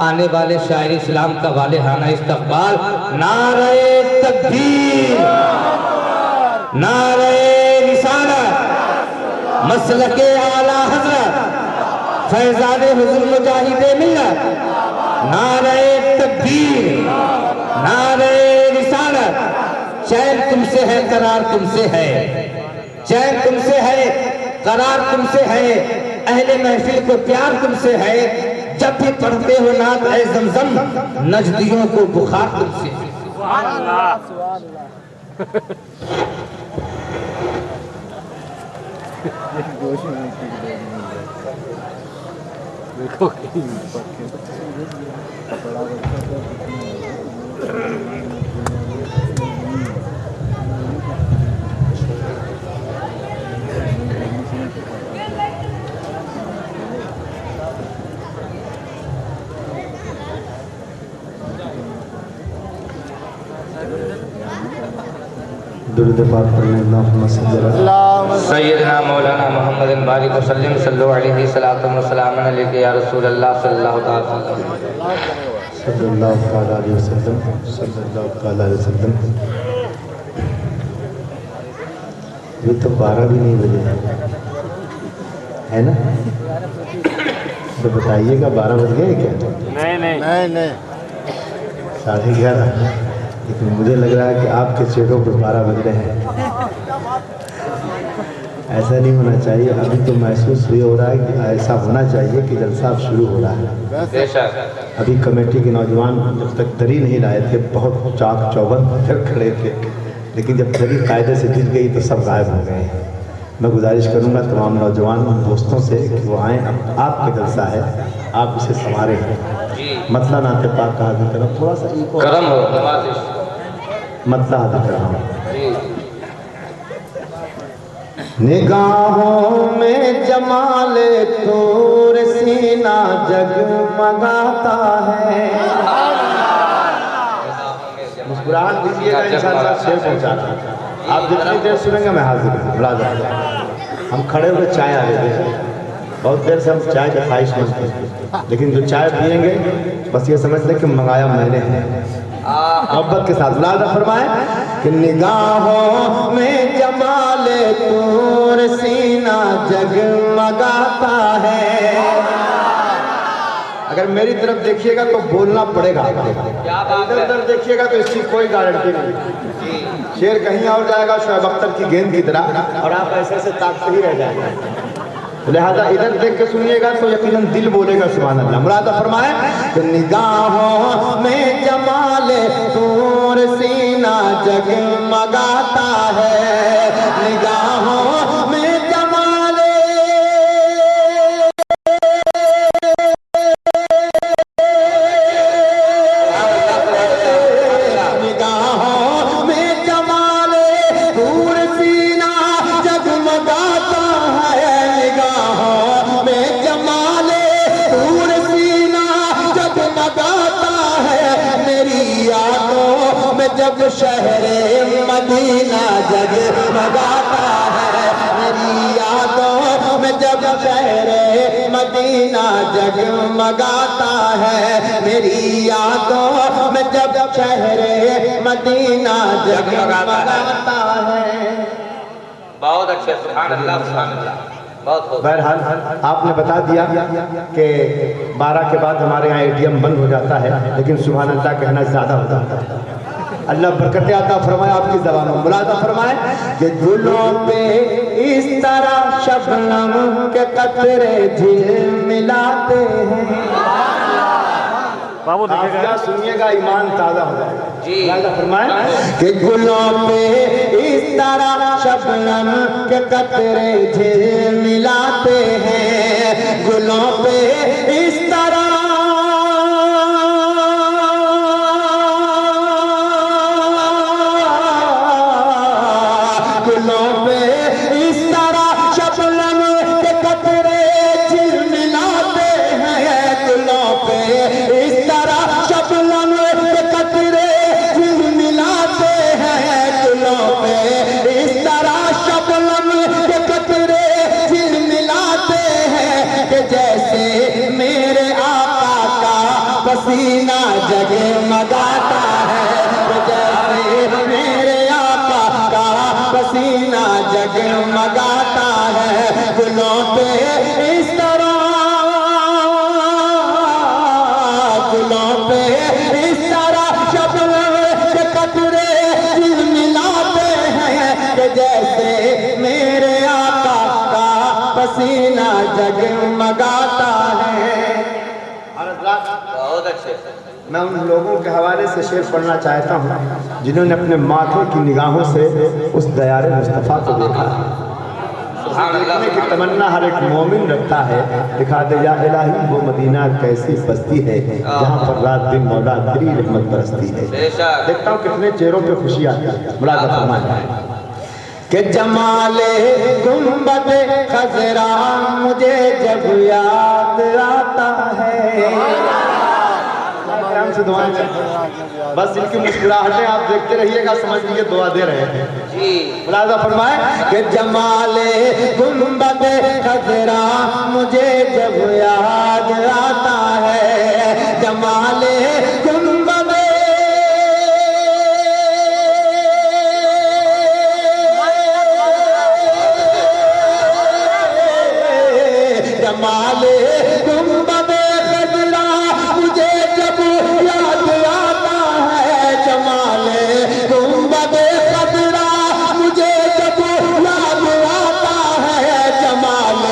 آنے والے شاعر اسلام کا والہانہ استقبال۔ نعرہ تکبیر، نعرہ رسالت، مسلک اعلی حضرت فیضان حضور مجاہد ملت، نعرہ تکبیر، نعرہ رسالت۔ چین تم سے ہے، قرار تم سے ہے، چین تم سے ہے، قرار تم سے ہے، اہل محفل کو پیار تم سے ہے، جب بھی پڑھتے ہو نعت اے زمزم نجدیوں کو بخار تم سے ہے۔ سبحان اللہ، درود پاک پڑھنے اللہم صلی اللہ سیدنا مولانا محمد بارک وسلم صلو علیہ صلاۃ و سلام علیہ یا رسول اللہ صلی اللہ تعالی صلی اللہ تعالی علیہ وسلم، صلی اللہ تعالی علیہ وسلم۔ یہ تو 12 بھی نہیں بجے ہے نا؟ تو بتائیے گا 12 بج گئے کیا؟ نہیں 11:30، لیکن مجھے لگ رہا ہے کہ آپ کے چہروں پہ 12 بج رہے ہیں۔ ایسا نہیں ہونا چاہیے، ابھی تو محسوس یہ ہو رہا ہے کہ ایسا ہونا چاہیے کہ جلسہ اب شروع ہو رہا ہے۔ بے شک ابھی کمیٹی کے نوجوان جب تک دری نہیں لائے تھے بہت چاک چوبند پتھر کھڑے تھے، لیکن جب دری قاعدے سے جل گئی تو سب غائب ہو گئے۔ میں گزارش کروں گا تمام نوجوان دوستوں سے کہ وہ آئیں، اب آپ کا جلسہ ہے، آپ اسے سنواریں۔ مطلع نعت پاک کا حاضر کرو، تھوڑا سا ایک اور کرم ہو نوازش مطلع حاضر کر رہا ہوں۔ نگاہوں میں جمال طور سینہ جگمگاتا ہے۔ مسکراہٹ دیجیے گا انشاءاللہ شعر پہنچا رہا ہے۔ آپ جتنی دیر سنیں گے میں حاضر ہوں، ملازم۔ ہم کھڑے ہوئے چائے آ رہے تھے، بہت دیر سے ہم چائے کا خواہش مند تھے، لیکن جو چائے پئیں گے بس یہ سمجھ لیں کہ منگایا میں نے ہے۔ محبت کے ساتھ ملازم فرمائیں کہ نگاہوں میں جمال طور سینہ جگمگاتا ہے۔ اگر میری طرف دیکھیے گا تو بولنا پڑے گا، ادھر ادھر دیکھیے گا تو اس کی کوئی گارنٹی نہیں۔ شعر کہیں اور جائے گا شعیب اختر کی گیند کی طرح، اور آپ ایسے ایسے تاکتے ہی رہ جائیں گے۔ لہذا ادھر دیکھ کے سنیے گا تو یقیناً دل بولے گا سبحان اللہ۔ مرادہ فرمائے کہ نگاہوں میں جمال طور سینہ جگمگاتا ہے، نگاہوں میں جمال نگاہوں میں جمال طور سینہ جگمگاتا ہے، نگاہوں میں جمال طور سینہ جگمگاتا ہے، میری یادوں میں جب شہر مدینہ جگمگاتا ہے، میری یادوں میں جب شہر مدینہ جگمگاتا ہے، میری یادوں میں جب شہر مدینہ جگمگاتا ہے۔ بہت اچھے، سبحان اللہ سبحان اللہ، بہت خوب۔ بہرحال آپ نے بتا دیا کہ 12 کے بعد ہمارے یہاں ATM بند ہو جاتا ہے، لیکن سبحان اللہ کہنا زیادہ ہو جاتا ہے۔ اللہ برکت عطا فرمائے آپ کی زبانوں میں. ملاحظہ فرمائیں کہ گلوں پہ اس طرح شبنم کے قطرے جھلملاتے ہیں. کیا سنیے گا ایمان تازہ ہو جائے گا. ملاحظہ فرمائیں کہ گلوں پہ اس طرح شبنم کے قطرے جھلملاتے ہیں. گلوں پہ اس طرح گلوں پہ اس طرح شبنم کے قطرے جھلملاتے ہیں. گلوں پہ اس طرح شبنم کے قطرے جھلملاتے ہیں. گلوں پہ اس طرح شبنم کے قطرے جھلملاتے ہیں کہ جیسے میرے آقا کا پسینہ جگمگاتا ہے. کہ جیسے میرے آقا کا پسینہ جگمگاتا ہے. گلوں پہ اس طرح گلوں پہ اس طرح شبنم کے قطرے جھلملاتے ہیں کہ جیسے میرے آقا کا پسینہ جگمگاتا ہے. بہت اچھے. میں ان لوگوں کے حوالے سے شعر پڑھنا چاہتا ہوں جنہوں نے اپنے ماتھے کی نگاہوں سے اس دیار مصطفیٰ کو دیکھا. دیکھنے کی تمنا ہر ایک مومن رکھتا ہے. دکھا دے یا الہی وہ مدینہ کیسی بستی ہے جہاں پر رات دن مولا تیری رحمت برستی ہے. دیکھتا ہوں کتنے چہروں پہ خوشی آتی ہے. ملاحظہ فرمائیں کہ جمال گنبد خضرا مجھے جب یاد آتا ہے. سے دعائیں کریں بس ان کی مسکراہٹیں آپ دیکھتے رہیے گا سمجھ لیجیے دعا دے رہے ہیں. ملاحظہ فرمائیں کہ جمال گنبد خضرا مجھے جب یاد آتا ہے. جمال گنبد جمال گنبد خضرا مجھے جب یاد آتا ہے. جمال گنبد خضرا مجھے جب یاد آتا ہے. جمال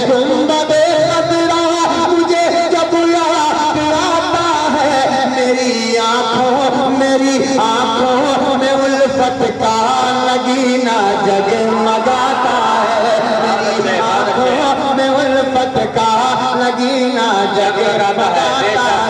گنبد خضرا مجھے جب یاد آتا ہے. میری آنکھوں میں الفت کا نگینہ جگمگاتا ہے. میری آنکھوں میں الفت کا نگینہ جگمگاتا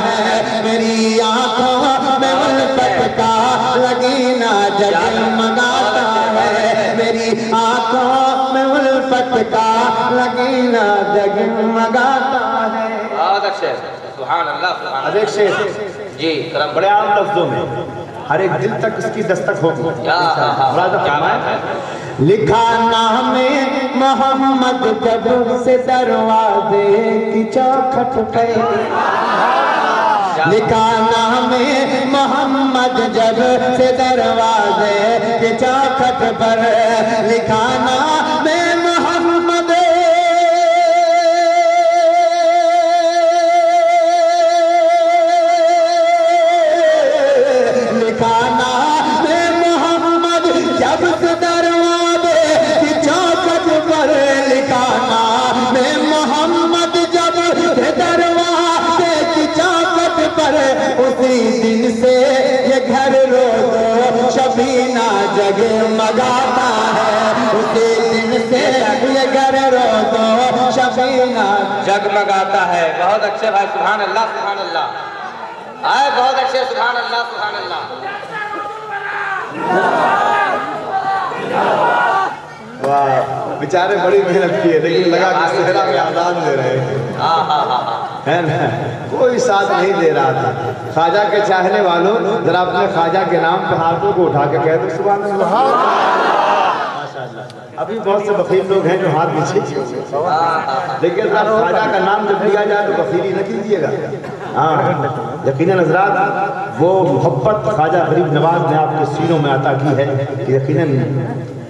ہے. میری آنکھوں میں الفت کا نگینہ جگمگاتا ہے. میری آنکھوں میں الفت کا نگینہ جگمگاتا ہے. بہت اچھے. سبحان اللہ سبحان اب ایک شعر جی کرم بڑے عام لفظوں میں ہر ایک دل تک اس کی دستک ہوگی. ملاحظہ فرمائیں لکھا نام محمد جب سے دروازے کی چوکھٹ پہ. لکھا نام محمد جب سے دروازے کی چوکھٹ پر. لکھا نام محمد لکھا نام محمد جب سے دروازے کی چوکھٹ پر. لکھا نام محمد جب سے دروازے کی چوکھٹ پر. اسی دن سے یہ گھر روز شبینہ جگمگاتا ہے. اسی دن سے یہ گھر روز شبینہ جگمگاتا ہے. بہت اچھے بھائی. سبحان اللہ سبحان اللہ. آئے بہت اچھے. سبحان اللہ سبحان اللہ. واہ بیچارے بڑی محنت کی ہے لیکن لگا کہ صحرا میں آزاد لے رہے ہیں نا. کوئی ساتھ نہیں دے رہا تھا. خواجہ کے چاہنے والوں ذرا اپنے خواجہ کے نام پہ ہاتھوں کو اٹھا کے کہہ دو سبحان اللہ. ابھی بہت سے بخیل لوگ ہیں جو ہاتھ نیچے لیکن خواجہ کا نام جب لیا جائے تو بخیلی نہ کیجیے گا. ہاں یقیناً حضرات وہ محبت خواجہ غریب نواز نے آپ کے سینوں میں عطا کی ہے کہ یقیناً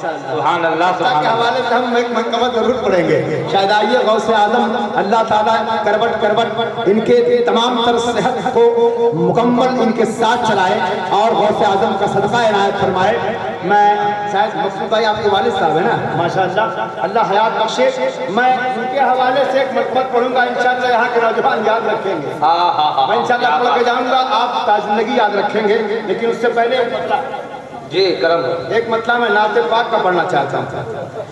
سبحان اللہ کے سبحان اللہ. حوالے سے ہم ایک مرتبہ ضرور پڑھیں گے. شاید آئیے غوث اعظم اللہ تعالیٰ کروٹ کروٹ ان کے تمام تر صحت کو مکمل ان کے ساتھ چلائے اور غوث اعظم کا صدقہ عنایت فرمائے. میں شاید مقصود بھائی آپ کے والد صاحب ہیں نا ماشاءاللہ اللہ حیات بخشے. میں ان کے حوالے سے ایک مرتبہ پڑھوں گا انشاءاللہ یہاں کے نوجوان یاد رکھیں گے. میں انشاءاللہ پڑھ کے جاؤں گا آپ تا زندگی یاد رکھیں گے. لیکن اس سے پہلے جی کرم. ایک مطلب میں نعت پاک کا پڑھنا چاہتا ہوں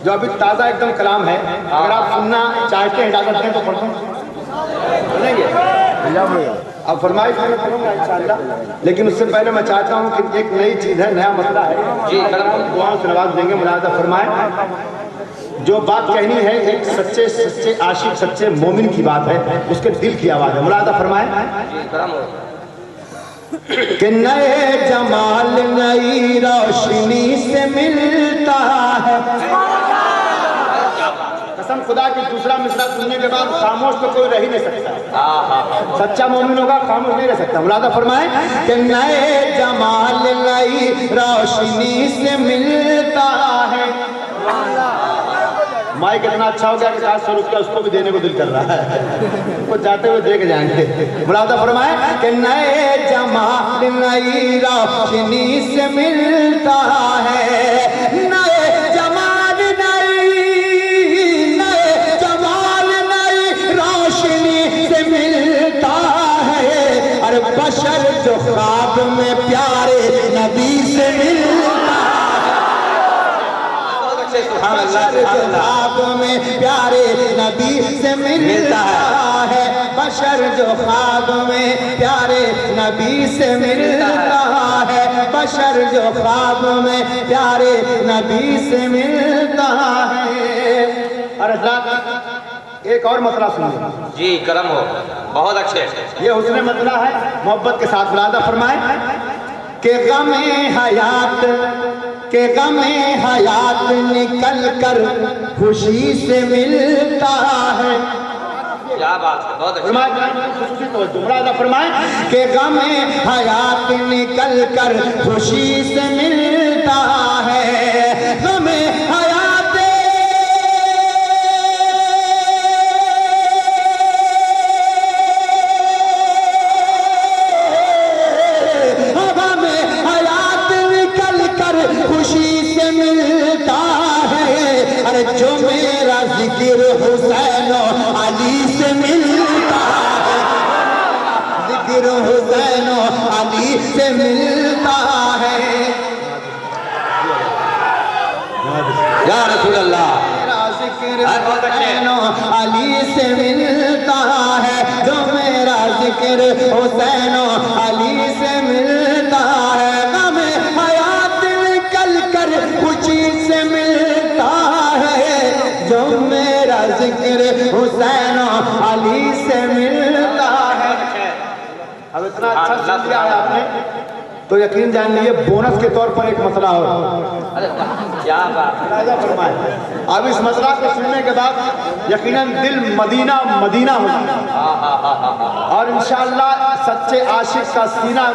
جو ابھی تازہ ایک دم کلام ہے. اگر آپ سننا چاہتے ہیں اجازت دیں تو پڑھوں سنیں گے. اب فرمائش میں پڑھوں گا انشاءاللہ. لیکن اس سے پہلے میں چاہتا ہوں کہ ایک نئی چیز ہے نیا مسئلہ ہے. جی کرم. دعاؤں سے نواز دیں گے. ملاحظہ فرمائیں جو بات کہنی ہے ایک سچے عاشق سچے مومن کی بات ہے. اس کے دل کی آواز ہے. ملاحظہ فرمائیں جی کرم. کہ نئے جمال نئی روشنی سے ملتا ہے. قسم خدا کی دوسرا مصرع سننے کے بعد خاموش تو کوئی رہ ہی نہیں سکتا. سچا مومن ہوگا خاموش نہیں رہ سکتا. ملاحظہ فرمائیں کہ نئے جمال نئی روشنی سے ملتا ہے. مائک اتنا اچھا ہو گیا کہ 700 روپیہ اس کو بھی دینے کو دل کر رہا ہے. وہ جاتے ہوئے دے کے جائیں گے. ملاحظہ فرمائیں کہ نئے جمال نئی روشنی سے ملتا ہے. نئے جمال نئی روشنی سے ملتا ہے. اور بشر جو خواب میں پیارے نبی سے ملتا ہے. خواب میں پیارے نبی سے ملتا ہے. بشر جو خواب میں پیارے نبی سے ملتا ہے. بشر جو خواب میں پیارے نبی سے ملتا ہے. اور حضرات ایک اور مسئلہ سنیں. جی کرم ہو. بہت اچھے. یہ حسن مسئلہ ہے محبت کے ساتھ. ملاحظہ فرمائیں کہ غم حیات نکل کر خوشی سے ملتا ہے. کیا بات ہے. بہت اچھے. خصوصی توجہ. ملاحظہ فرمائیں کہ غم حیات نکل کر خوشی سے ملتا ہے. غم حیات خوشی سے ملتا ہے. ارے جو میرا ذکر حسین و علی سے ملتا ہے. ذکر حسین و علی سے ملتا ہے. یا رسول اللہ. میرا ذکر حسین و علی سے ملتا ہے. جو میرا ذکر حسین و علی سے ملتا ہے. خوشی سے ملتا ہے. جو میرا ذکر حسین و علی سے ملتا ہے. اب اتنا اچھا سن لیا ہے آپ نے تو یقین جان لیے بونس کے طور پر ایک مسئلہ ہو. کیا بات ہے. اب اس مسئلہ کو سننے کے بعد یقیناً دل مدینہ ہو اور انشاءاللہ سچے عاشق کا سینہ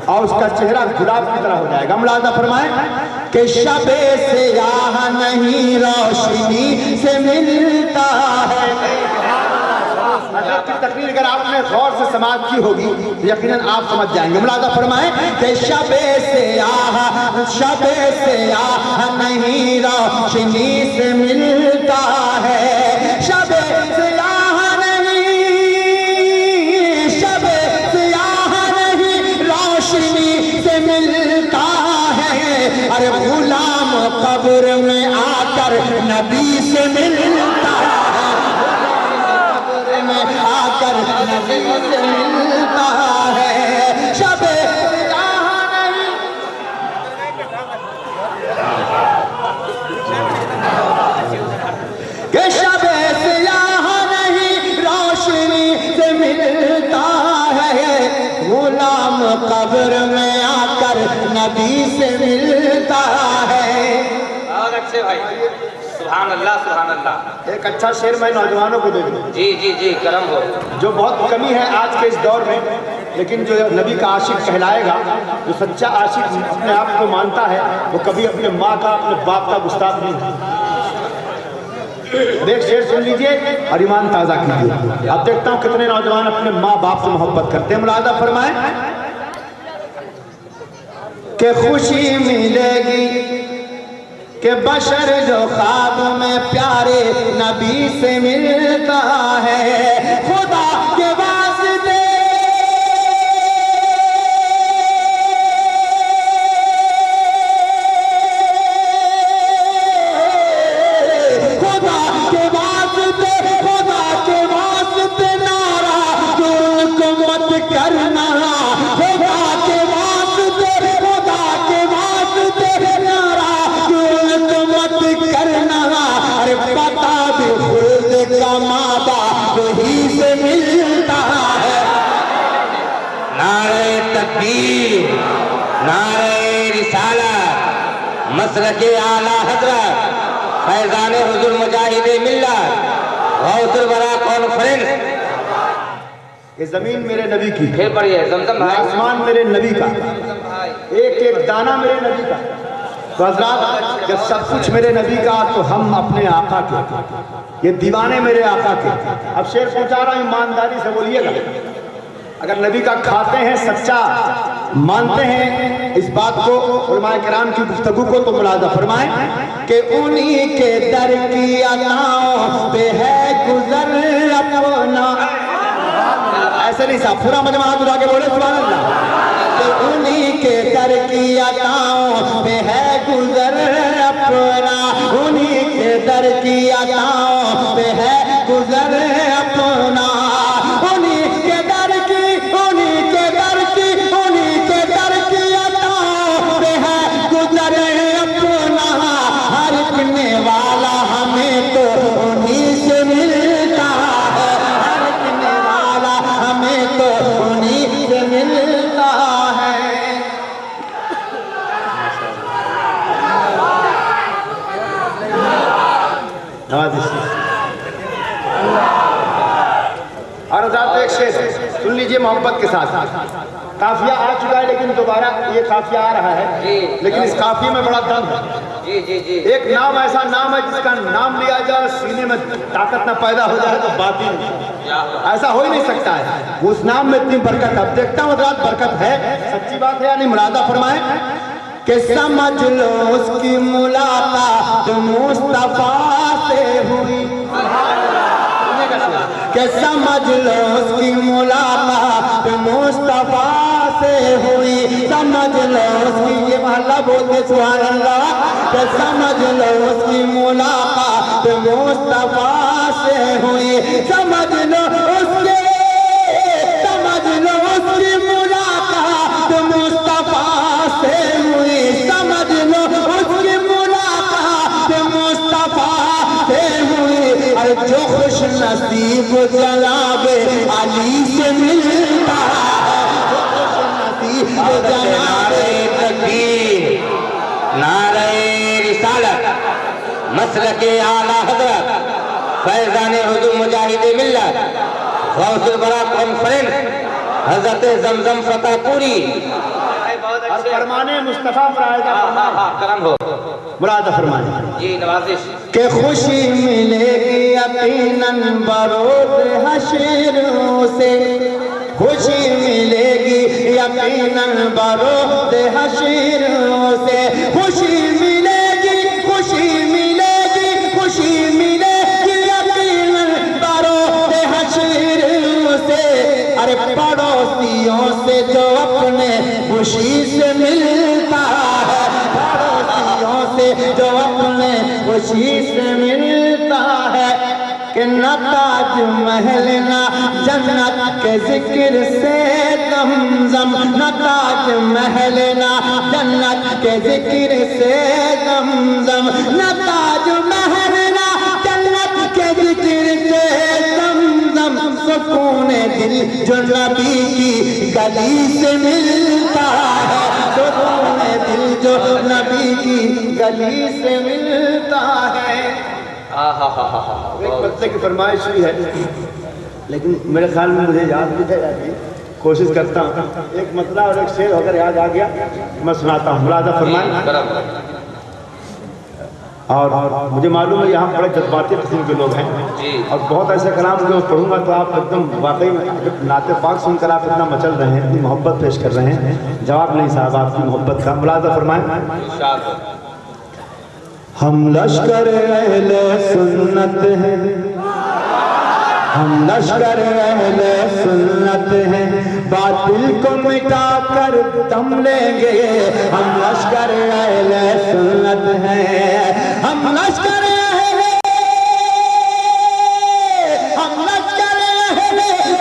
اور اس کا چہرہ گلاب کی طرح ہو جائے گا. ملاحظہ فرمائیں کہ شب سیاہ نہیں روشنی سے ملتا ہے. حضرت کی تقریر اگر آپ نے غور سے سماعت کی ہوگی یقیناً آپ سمجھ جائیں گے. ملاحظہ فرمائیں کہ شب سیاہ نہیں روشنی سے ملتا ہے. شب سیاہ نہیں روشنی سے ملتا ہے. ارے غلام قبر میں آ کر نبی سے ملتا ہے. آ کر نبی سے ملتا ہے. شب سیاہ نہیں کہ شب سیاہ نہیں روشنی سے ملتا ہے. غلام قبر میں آ کر نبی سے ملتا ہے. اور اچھے بھائی. سبحان اللہ سبحان اللہ. ایک اچھا شعر میں نوجوانوں کو دے دوں جی جی جی کرم ہو. جو بہت کمی ہے آج کے اس دور میں، لیکن جو نبی کا عاشق کہلائے گا، جو سچا عاشق اپنے آپ کو مانتا ہے، وہ کبھی اپنے ماں کا اپنے باپ کا گستاخ نہیں ہے. ایک شعر سن لیجئے اور ایمان تازہ کیجئے. اب دیکھتا ہوں کتنے نوجوان اپنے ماں باپ سے محبت کرتے ہیں. ملاحظہ فرمائیں کہ خوشی ملے گی کہ بشر جو خواب میں پیارے نبی سے ملتا ہے. خدا کے واسطے نعرہ جو مت کرنا، خدا کے واسطے نعرہ جو مت کرنا. ارے پتا بھی خود کا ماں باپ ہی سے ملتا ہے. نعرہ تکبیر، نعرہ رسالت، مسلک اعلیٰ حضرت فیضان حضور مجاہد ملت غوث الورا کانفرنس. یہ زمین میرے نبی کی، پھر پڑھیے زمزم یہ بھائی. آسمان میرے نبی کا، ایک ایک دانہ میرے نبی کا. تو حضرات جب سب کچھ میرے نبی کا تو ہم اپنے آقا کے، یہ دیوانے میرے آقا کے. اب شعر پہنچا رہا ہوں، ایمانداری سے بولیے گا. اگر نبی کا کھاتے ہیں، سچا مانتے ہیں اس بات کو، علماء کرام کی گفتگو کو، تو ملاحظہ فرمائیں کہ انہی کے در کی عطاؤں پہ ہے گزر اپنا. ایسے نہیں صاحب، پورا مجمع ہاتھ اٹھا کے بولے سبحان اللہ. کہ انہی کے در کی عطاؤں پہ ہے گزر اپنا، انہی کے در کی عطاؤں پہ ہے گزر اپنا. انہی کے در کی عطاؤں پہ ہے گزر اپنا. ہر اپنے والا ہمیں تو انہی سے ملتا ہے، ہر اپنے والا ہمیں تو انہی سے ملتا ہے. اور حضرات ایک شعر سن لیجئے محبت کے ساتھ. قافیہ آ چکا ہے لیکن دوبارہ یہ قافیہ آ رہا ہے، لیکن اس قافیے میں بڑا دم ہے. جی جی جی. ایک نام ایسا نام ہے جس کا نام لیا جائے سینے میں طاقت نہ پیدا ہو جائے تو باطل ایسا ہو ہی نہیں سکتا ہے. وہ اس نام میں اتنی برکت ہے. اب دیکھتا ہوں حضرات برکت ہے، سچی بات ہے یا نہیں. ملاحظہ فرمائیں کہ سمجھ لو اس کی ملاقات مصطفیٰ سے ہوئی، کہ سمجھ لو اس کی ملاقات مصطفیٰ سے ہوئی. سمجھ لو اس کی، یہ محلہ بولتے سبحان اللہ، کہ سمجھ لو اس کی ملاقات مصطفیٰ سے ہوئی. سمجھ لو اس کی ملاقات مصطفیٰ سے ہوئی. سمجھ لو اس کی ملاقات مصطفیٰ سے ہوئی. اور جو خوش نصیب جناب علی سے ملتا ہے، جو خوش نصیب جناب تکبیر، نعرہ رسالت، مسلک اعلیٰ حضرت فیضان حضور مجاہد ملت غوث الورا کانفرنس حضرت زمزم فتح پوری. اور فرمانے مصطفیٰ مراحدہ فرمائیں، کرم ہو. مراحدہ فرمائیں جی نوازش. کہ خوشی ملے گی یقیناً بروز حشر سے، خوشی ملے گی یقیناً بروز حشر سے. خوشی ملے گی، خوشی ملے گی، خوشی ملے گی یقیناً بروز حشر سے. ارے پڑوسیوں سے جو اپنے خوشی سے ملتا ہے، پڑوسیوں سے جو اپنے خوشی سے ملتا ہے. کہ نہ تاج محل نہ جنت کے ذکر سے زمزم، نہ تاج محل نہ جنت کے ذکر سے زمزم، نہ تاج محل نہ جنت کے ذکر سے زمزم. سکون دل جو نبی کی گلی سے ملتا ہے، سکون دل جو نبی کی گلی سے ملتا ہے. ایک مطلب کی فرمائش بھی ہے لیکن میرے خیال میں مجھے یاد بھی ہے ابھی کوشش کرتا ہوں ایک مطلب اور ایک شعر اگر یاد آ گیا میں سناتا ہوں ملاحظہ فرمائیں اور مجھے معلوم ہے یہاں بڑے جذباتی قسم کے لوگ ہیں اور بہت ایسے کلام جو پڑھوں گا تو آپ ایک دم واقعی نعت پاک سن کر آپ اتنا مچل رہے ہیں اتنی محبت پیش کر رہے ہیں جواب نہیں صاحب آپ کی محبت کا ملاحظہ فرمائیں ہم لشکر اہل سنت ہیں ہم لشکر اہل سنت ہیں باطل کو مٹا کر دم لیں گے ہم لشکر اہل سنت ہیں ہم لشکر اہل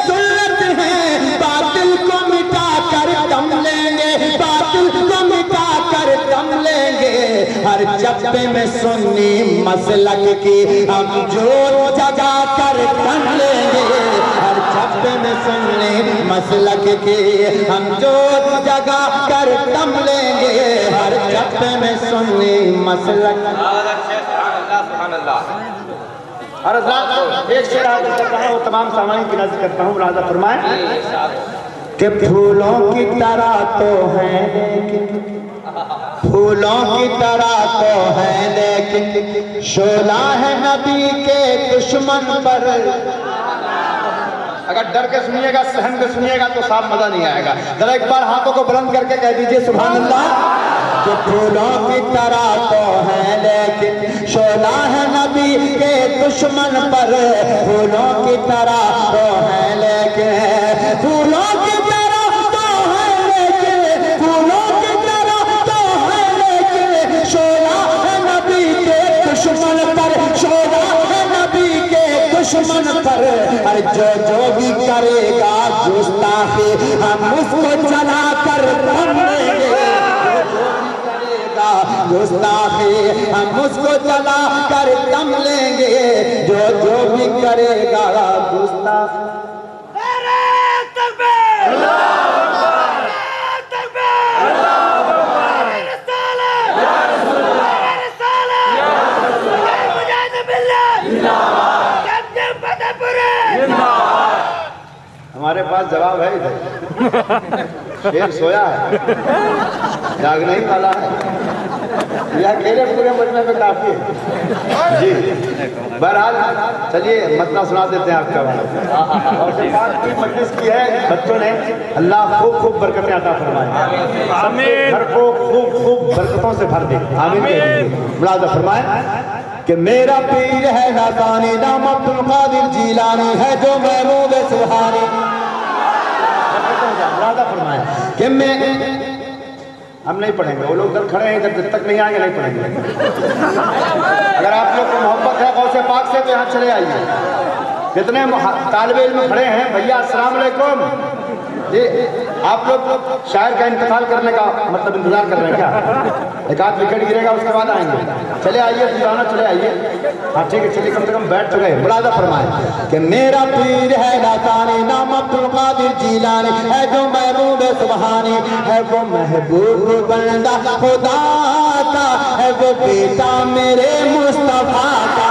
سنت ہیں باطل کو مٹا کر دم لیں گے باطل کو مٹا کر دم لیں گے ہر جبے میں سنی مسلک کی ہم جو جگا کر دم لیں گے ہر جبے میں سنی مسلک کی ہم جو جگا کر دم لیں گے ہر جبے میں سنی مسلک اور حضرات ایک شعر آگے کرتا ہے وہ تمام سامعین کی نظر کرتا ہوں ملاحظہ فرمائیں کہ پھولوں کی طرح تو ہیں لیکن پھولوں کی طرح تو ہیں لیکن شعلہ ہے نبی کے دشمن پر اگر ڈر کے سنیے گا سہم کے سنیے گا تو صاف مزہ نہیں آئے گا ذرا ایک بار ہاتھوں کو بلند کر کے کہہ دیجئے سبحان اللہ کہ پھولوں کی طرح تو ہیں لیکن شعلہ ہے نبی کے دشمن پر پھولوں کی طرح تو ہیں لیکن پھولوں کی طرح تو ہیں لیکن پھولوں کی طرح تو ہیں لیکن شعلہ ہے نبی کے دشمن پر شعلہ ہے نبی کے دشمن پر ہر جو بھی کرے گا گستاخی ہم اس کو جلا کر دم لیں گے گستاخی ہم اس کو جلا کر دم لیں گے جو بھی کرے گا گستاخی ہمارے پاس جواب ہے ادھر شیر سویا ہے جاگنے ہی والا ہے یہ اکیلے پورے مجمع میں کافی ہے جی بہرحال چلیے مطلع سنا دیتے ہیں آپ کا اور پاک کی مجلس کی ہے بچوں نے اللہ خوب خوب برکتیں عطا فرمائے آمین گھر کو خوب خوب برکتوں سے بھر دے آمین ملاحظہ فرمائیں کہ میرا پیر ہے ناکانی نام عبد القادر جیلانی ہے جو محبوب سبحانی ملاحظہ فرمائیں کہ میں ہم نہیں پڑھیں گے وہ لوگ ادھر کھڑے ہیں ادھر جب تک نہیں آئیں گے نہیں پڑھیں گے اگر آپ لوگ کو محبت ہے غوث پاک سے تو یہاں چلے آئیے کتنے طالب علم کھڑے ہیں بھیا السلام علیکم جی آپ لوگ شاعر کا انتقال کرنے کا مطلب انتظار کر رہے ہیں کیا ایک آدھ وکٹ گرے گا اس کے بعد آئیں گے چلے آئیے سلطانہ چلے آئیے ہاں ٹھیک ہے چلیے کم سے کم بیٹھ چکے ملاحظہ فرمائیں کہ میرا پیر ہے ناکانی نام عبد القادر جیلانی ہے جو محبوب سبحانی ہے وہ محبوب بندہ خدا کا ہے وہ بیٹا میرے مصطفیٰ کا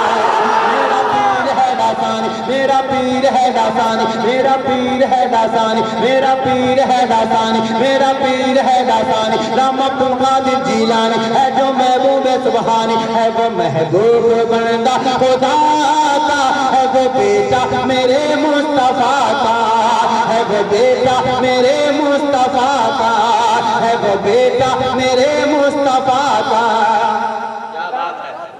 میرا پیر ہے داسانی میرا پیر ہے داسانی میرا پیر ہے داسانی میرا پیر ہے داسانی نام عبد القادر جیلانی ہے جو محبوب سبحانی ہے وہ محبوب بندہ خدا کا ہے وہ بیٹا میرے مصطفیٰ کا ہے وہ بیٹا میرے مصطفیٰ کا ہے وہ بیٹا میرے مصطفیٰ کا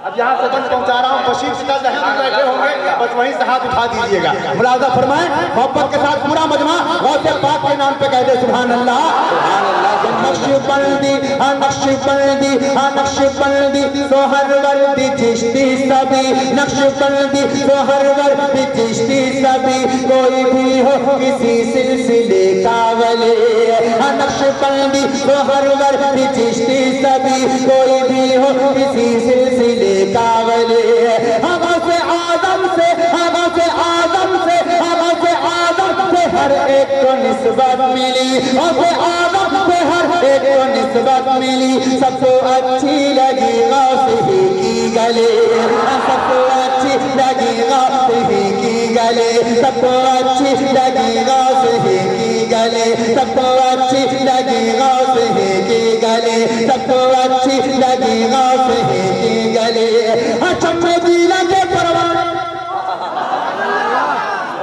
اب یہاں سے بند پہنچا رہا ہوں بشیر سیدھا جہاں بیٹھے ہوں گے بس وہیں سے ہاتھ اٹھا دیجئے گا ملاحظہ فرمائیں محبت کے ساتھ پورا مجمع غوث پاک کے نام پہ کہہ دے سبحان اللہ نقش بندی نقش بندی نقش بندی سوہر وردی چشتی سبھی نقش بندی سوہر وردی چشتی سبھی کوئی بھی ہو کسی سلسلے کا ولی نقش بندی سوہر وردی چشتی سبھی کوئی بھی ہو کسی سلسلے کا ولی ہوا سے آدم سے ہوا سے آدم سے ہوا سے آدم سے ہر ایک کو نسبت ملی ہوا سے آدم سے ہر ایک کو نسبت ملی سب کو اچھی لگی غوث ہی کی گلی سب کو لگی غوث ہی کی گلے سب کو اچھی لگی غوث ہی کی گلے سب کو اچھی لگی غوث ہی کی گلے سب کو اچھی لگی غوث ہی کی گلے چمے دینا کے پروان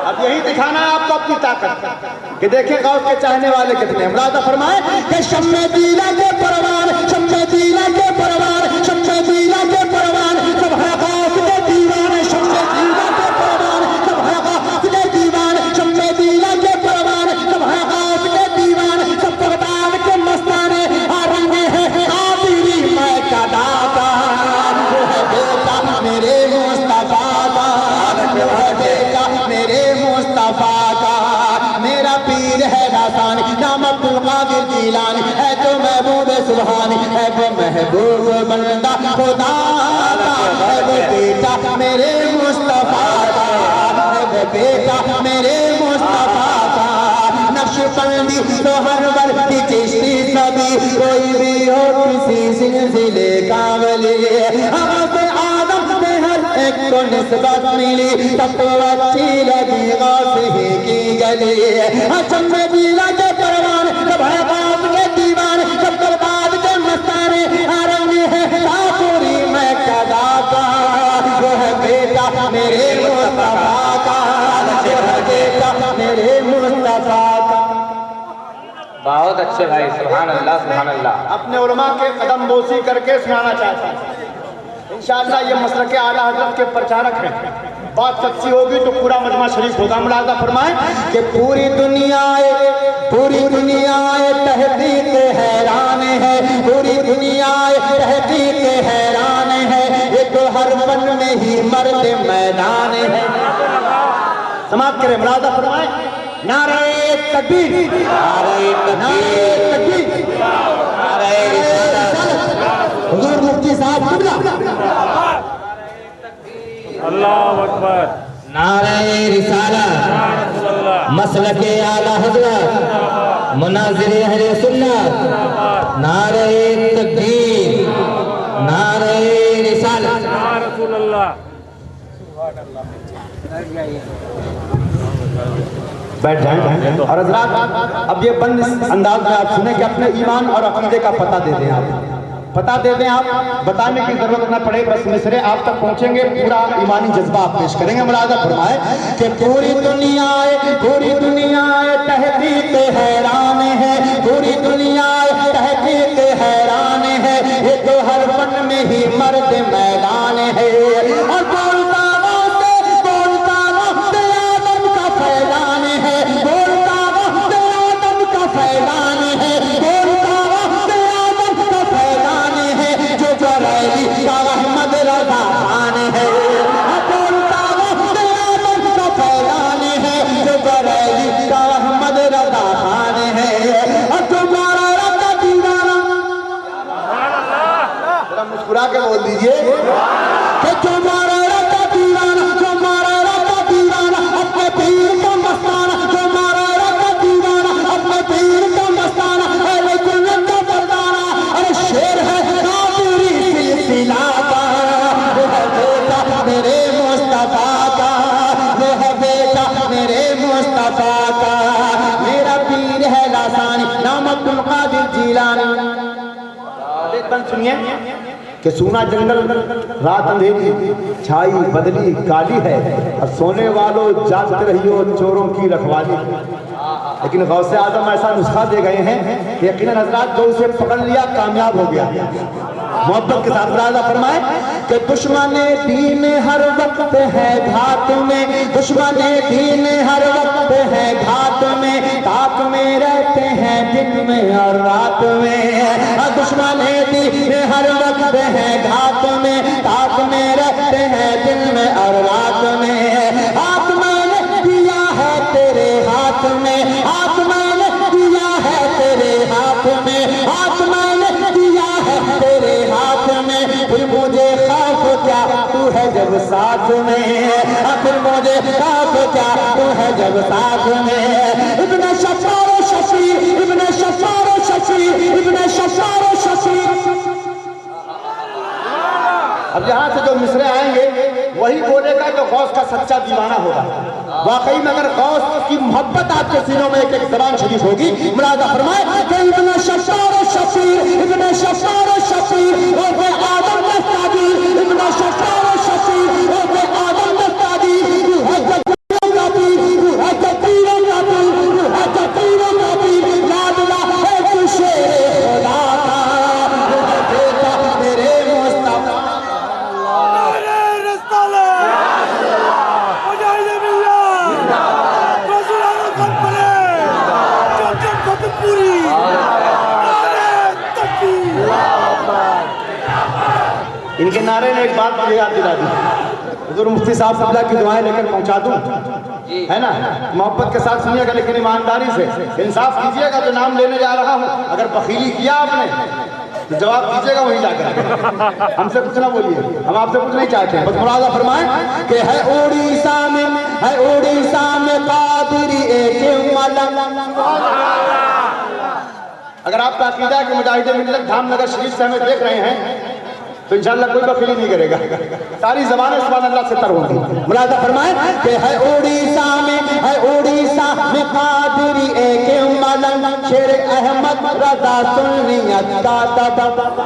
اب یہی دکھانا ہے آپ کو اپنی طاقت کہ دیکھیں غوث کے چاہنے والے کتنے ہیں ملازہ فرمائے کہ شمع دینا کے پروان شمع دینا کے پروان شمع دینا کے پروان سب ہے غوث کے دیوان شمع دینا کے پروان سب ہے غوث کے دیوان شمع دینا کے پروان سب ہے غوث کے دیوان سب بغداد کے مستانے رنگ ہے قادری میں کا داتا وہ ہے بیٹا میرے مصطفیٰ کا وہ ہے بیٹا میرے مصطفیٰ کا میرا پیر ہے راسانی نام عبد القادر جیلانی ہے تو محبوب سبحانی ہے وہ محبوب بندہ خدا کا ہے وہ بیٹا میرے مصطفیٰ کا ہے وہ بیٹا میرے مصطفیٰ کا نقش بندی تو ہر وقت چشتی سبھی کوئی بھی ہو کسی سلسلے کا ولی حضرت آدم میں ہر ایک کو نسبت ملی سب کو اچھی لگی غوث ہی کی گلی چمے دینا کے پروان سب ہے غوث کے دیوان سب بغداد کے مستانے رنگ ہے کافری میں کدا کا وہ ہے بیٹا میرے مصطفیٰ کا وہ ہے بیٹا میرے مصطفیٰ کا بہت اچھے بھائی، سبحان اللہ سبحان اللہ۔ اپنے علماء کے قدم بوسی کر کے سنانا چاہتا ہوں انشاءاللہ یہ مسلک اعلیٰ حضرت کے پرچارک ہیں بات سچی ہوگی تو پورا مجمع شریف ہوگا ملازہ فرمائیں کہ پوری دنیا تحقیق حیران ہے پوری دنیا تحقیق حیران ہے یہ تو ہر فن میں ہی مرد میدان ہے سماعت کریں ملازہ فرمائیں نعرہ تکبیر نعرہ تکبیر نعرہ رسالت حضور مفتی صاحب قبلہ اللہ اکبر نعرہ رسالت مسلک اعلیٰ حضرت مناظر اہل سنت نعرہ تکبیر نعرہ رسالت رسول اللہ بیٹھ جائیں اور حضرات اب یہ بند انداز میں آپ سنیں کہ اپنے ایمان اور عقیدے کا پتہ دے دیں آپ پتہ دے دیں آپ بتانے کی ضرورت نہ پڑے بس مصرے آپ تک پہنچیں گے پورا ایمانی جذبہ آپ پیش کریں گے ملازہ فرمائے کہ پوری دنیا تحقیق حیران ہے پوری دنیا تحقیق حیران ہے یہ تو ہر فن میں ہی مرد میدان ہے اور بولتا وقت آدم کا فیضان ہے بولتا وقت آدم کا فیضان ہے بولتا وقت آدم کا فیضان ہے جو بریلی کا احمد رضا خان ہے بولتا وقت آدم کا فیضان ہے جو بریلی کا احمد رضا خان ہے اور تمہارا رضا دیوانہ ذرا مسکرا کے بول دیجئے کہ تمہارا رضا دیوانہ تمہارا رضا دیوانہ اپنے پیر کا مستانہ تمہارا رضا دیوانہ اپنے پیر کا مستانہ اہل سنت کا مردانہ ارے شیر ہے قادری سلسلہ کا وہ ہے بیٹا میرے مصطفیٰ کا وہ ہے بیٹا میرے مصطفیٰ کا میرا پیر ہے لاسانی نام عبد القادر جیلانی ایک بند سنیے کہ سونا جنگل رات اندھیری چھائی بدلی کالی ہے اور سونے والوں جاگتے رہیو چوروں کی رکھوالی لیکن غوث اعظم ایسا نسخہ دے گئے ہیں کہ یقیناً حضرات جو اسے پکڑ لیا کامیاب ہو گیا محبت کے ساتھ ملازہ فرمائے کہ دشمن دین ہر وقت ہے گھات میں دشمن دین ہر وقت ہے گھات میں تاک میں رہتے ہیں دن میں اور رات میں دشمن دین ہر وقت ہے گھات میں تاک میں رہتے ہیں دن میں اور رات میں ہاتھ میں نے دیا ہے تیرے ہاتھ میں ہاتھ میں نے دیا ہے تیرے ہاتھ میں ہاتھ میں نے دیا ہے تیرے ہاتھ میں پھر مجھے خوف کیا تو ہے جب ساتھ میں پھر مجھے خوف کیا تو ہے جب ساتھ میں ابن شفار و شفیر ابن شفار و شفیر ابن شفار و شفیر اب یہاں سے جو مصرے آئیں گے وہی بولے گا جو غوث کا سچا دیوانہ ہوگا، واقعی میں اگر غوث کی محبت آپ کے سینوں میں ایک زبان شریف ہوگی، ملاحظہ فرمائے کہ ابن شفار و شفیر، ابن شفار و شفیر، وہ آدم دستادیر، ابن شفار و شفیر، وہ آدم دستادیر، وہ ہے جبیر کا پیر، وہ ہے جبیر کا پیر، وہ ہے جبیر کا پیر، یاد لا ہے تو شیر خدا کا، وہ ہے بیٹا میرے مصطفیٰ۔ نعرہ رسالت مجاہد باللہ رسول اللہ کنپرے چمچم فتح پوری نعرہ تکبیر۔ ان کے نعرے نے ایک بات مجھے یاد دلا دی، حضور مفتی صاحب سے اللہ کی دعائیں لے کر پہنچا دوں، ہے نا؟ محبت کے ساتھ سنیے گا لیکن ایمانداری سے انصاف کیجیے گا، جو نام لینے جا رہا ہوں اگر بخیلی کیا آپ نے تو جواب دیجیے گا وہیں جا کر، ہم سے کچھ نہ بولیے، ہم آپ سے کچھ نہیں چاہتے ہیں، بس ملاحظہ فرمائیں کہ ہے اڑیسہ میں قادری ایک ملنگ۔ اگر آپ کا عقیدہ ہے کہ مجاہد ملت دھام نگر شریف سے ہمیں دیکھ رہے ہیں تو انشاءاللہ کوئی بخیلی نہیں کرے گا، ساری زبانیں سبحان اللہ سے تر ہوں گی۔ ملاحظہ فرمائیں کہ ہے اڑیسہ میں قادری ایک ملنگ، شیر احمد رضا سنیت کا دبب۔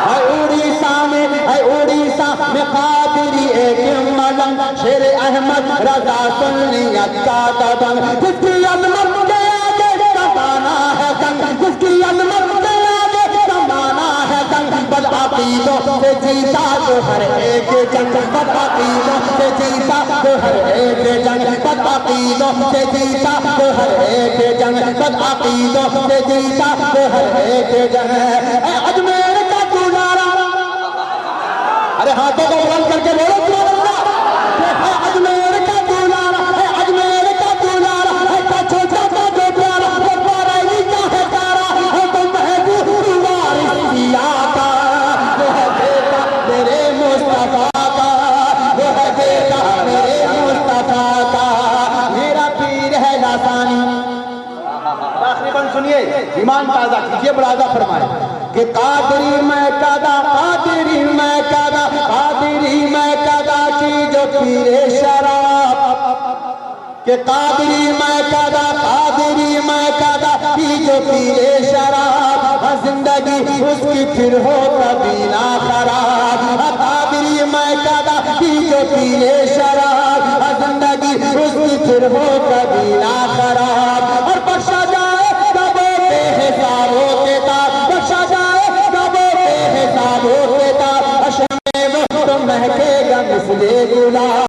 ہے اڑیسہ میں قادری ایک ملنگ، شیر احمد رضا سنیت کا دبب۔ جس کی عظمت کے آگے زمانہ ہے سنگ، جس کی عظمت کے آگے زمانہ ہے سنگ، بدعقیدوں سے جیتا تو ہر ایک جنگ، بدعقیدوں سے جیتا تو ہر ایک جنگ، بدعقیدوں سے جیتا تو ہر ایک جنگ، بدعقیدوں سے جیتا تو ہر ایک جنگ۔ اے اجمیر کا گزارا، ارے ہاتھوں کو بلند کر کے بولو سبحان اللہ۔ اے اجمیر کا گزارا، اے اجمیر کا گزارا، اے کا چھوٹا کا جو پیارا، وہ باریلی کا ہے تارا، ہے تو محبوب وارث کیا کا، وہ ہے بیٹا میرے مصطفیٰ کا، وہ ہے بیٹا میرے مصطفیٰ کا، میرا پیر ہے لاسانی۔ تقریباً سنیے، ایمان تازہ کیجیے، ملاحظہ فرمائے کہ قادری میں قدا، قادری میں قدا، قادری میں قدا کی جو پیر شراب، کہ قادری میں قدا، قادری میں قدا کی جو پیر شراب، زندگی اس کی پھر ہو کبھی نہ خراب، قادری میں قدا کی جو پیر شراب، زندگی اس کی پھر ہو کبھی نہ خراب، اور بخشا جائے کبھی بے حساب ہو کے تاب، بخشا جائے کبھی بے حساب ہو کے تاب، اشم وہ تو مہکے گا مثل گلاب،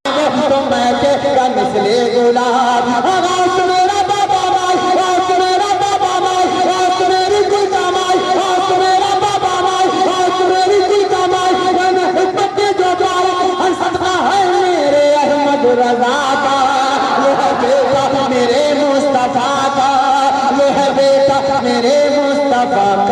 وہ تو مہکے گا مثل گلاب، غوث میرا بابا مائی، غوث میرا بابا مائی، غوث میری گلجا مائی، غوث میرا بابا مائی، غوث میری گلجا مائی، میں حکمت کے جو پایا ہر صدقہ ہے میرے احمد رضا کا، وہ ہے بیٹا میرے مصطفیٰ کا، وہ ہے بیٹا میرے مصطفیٰ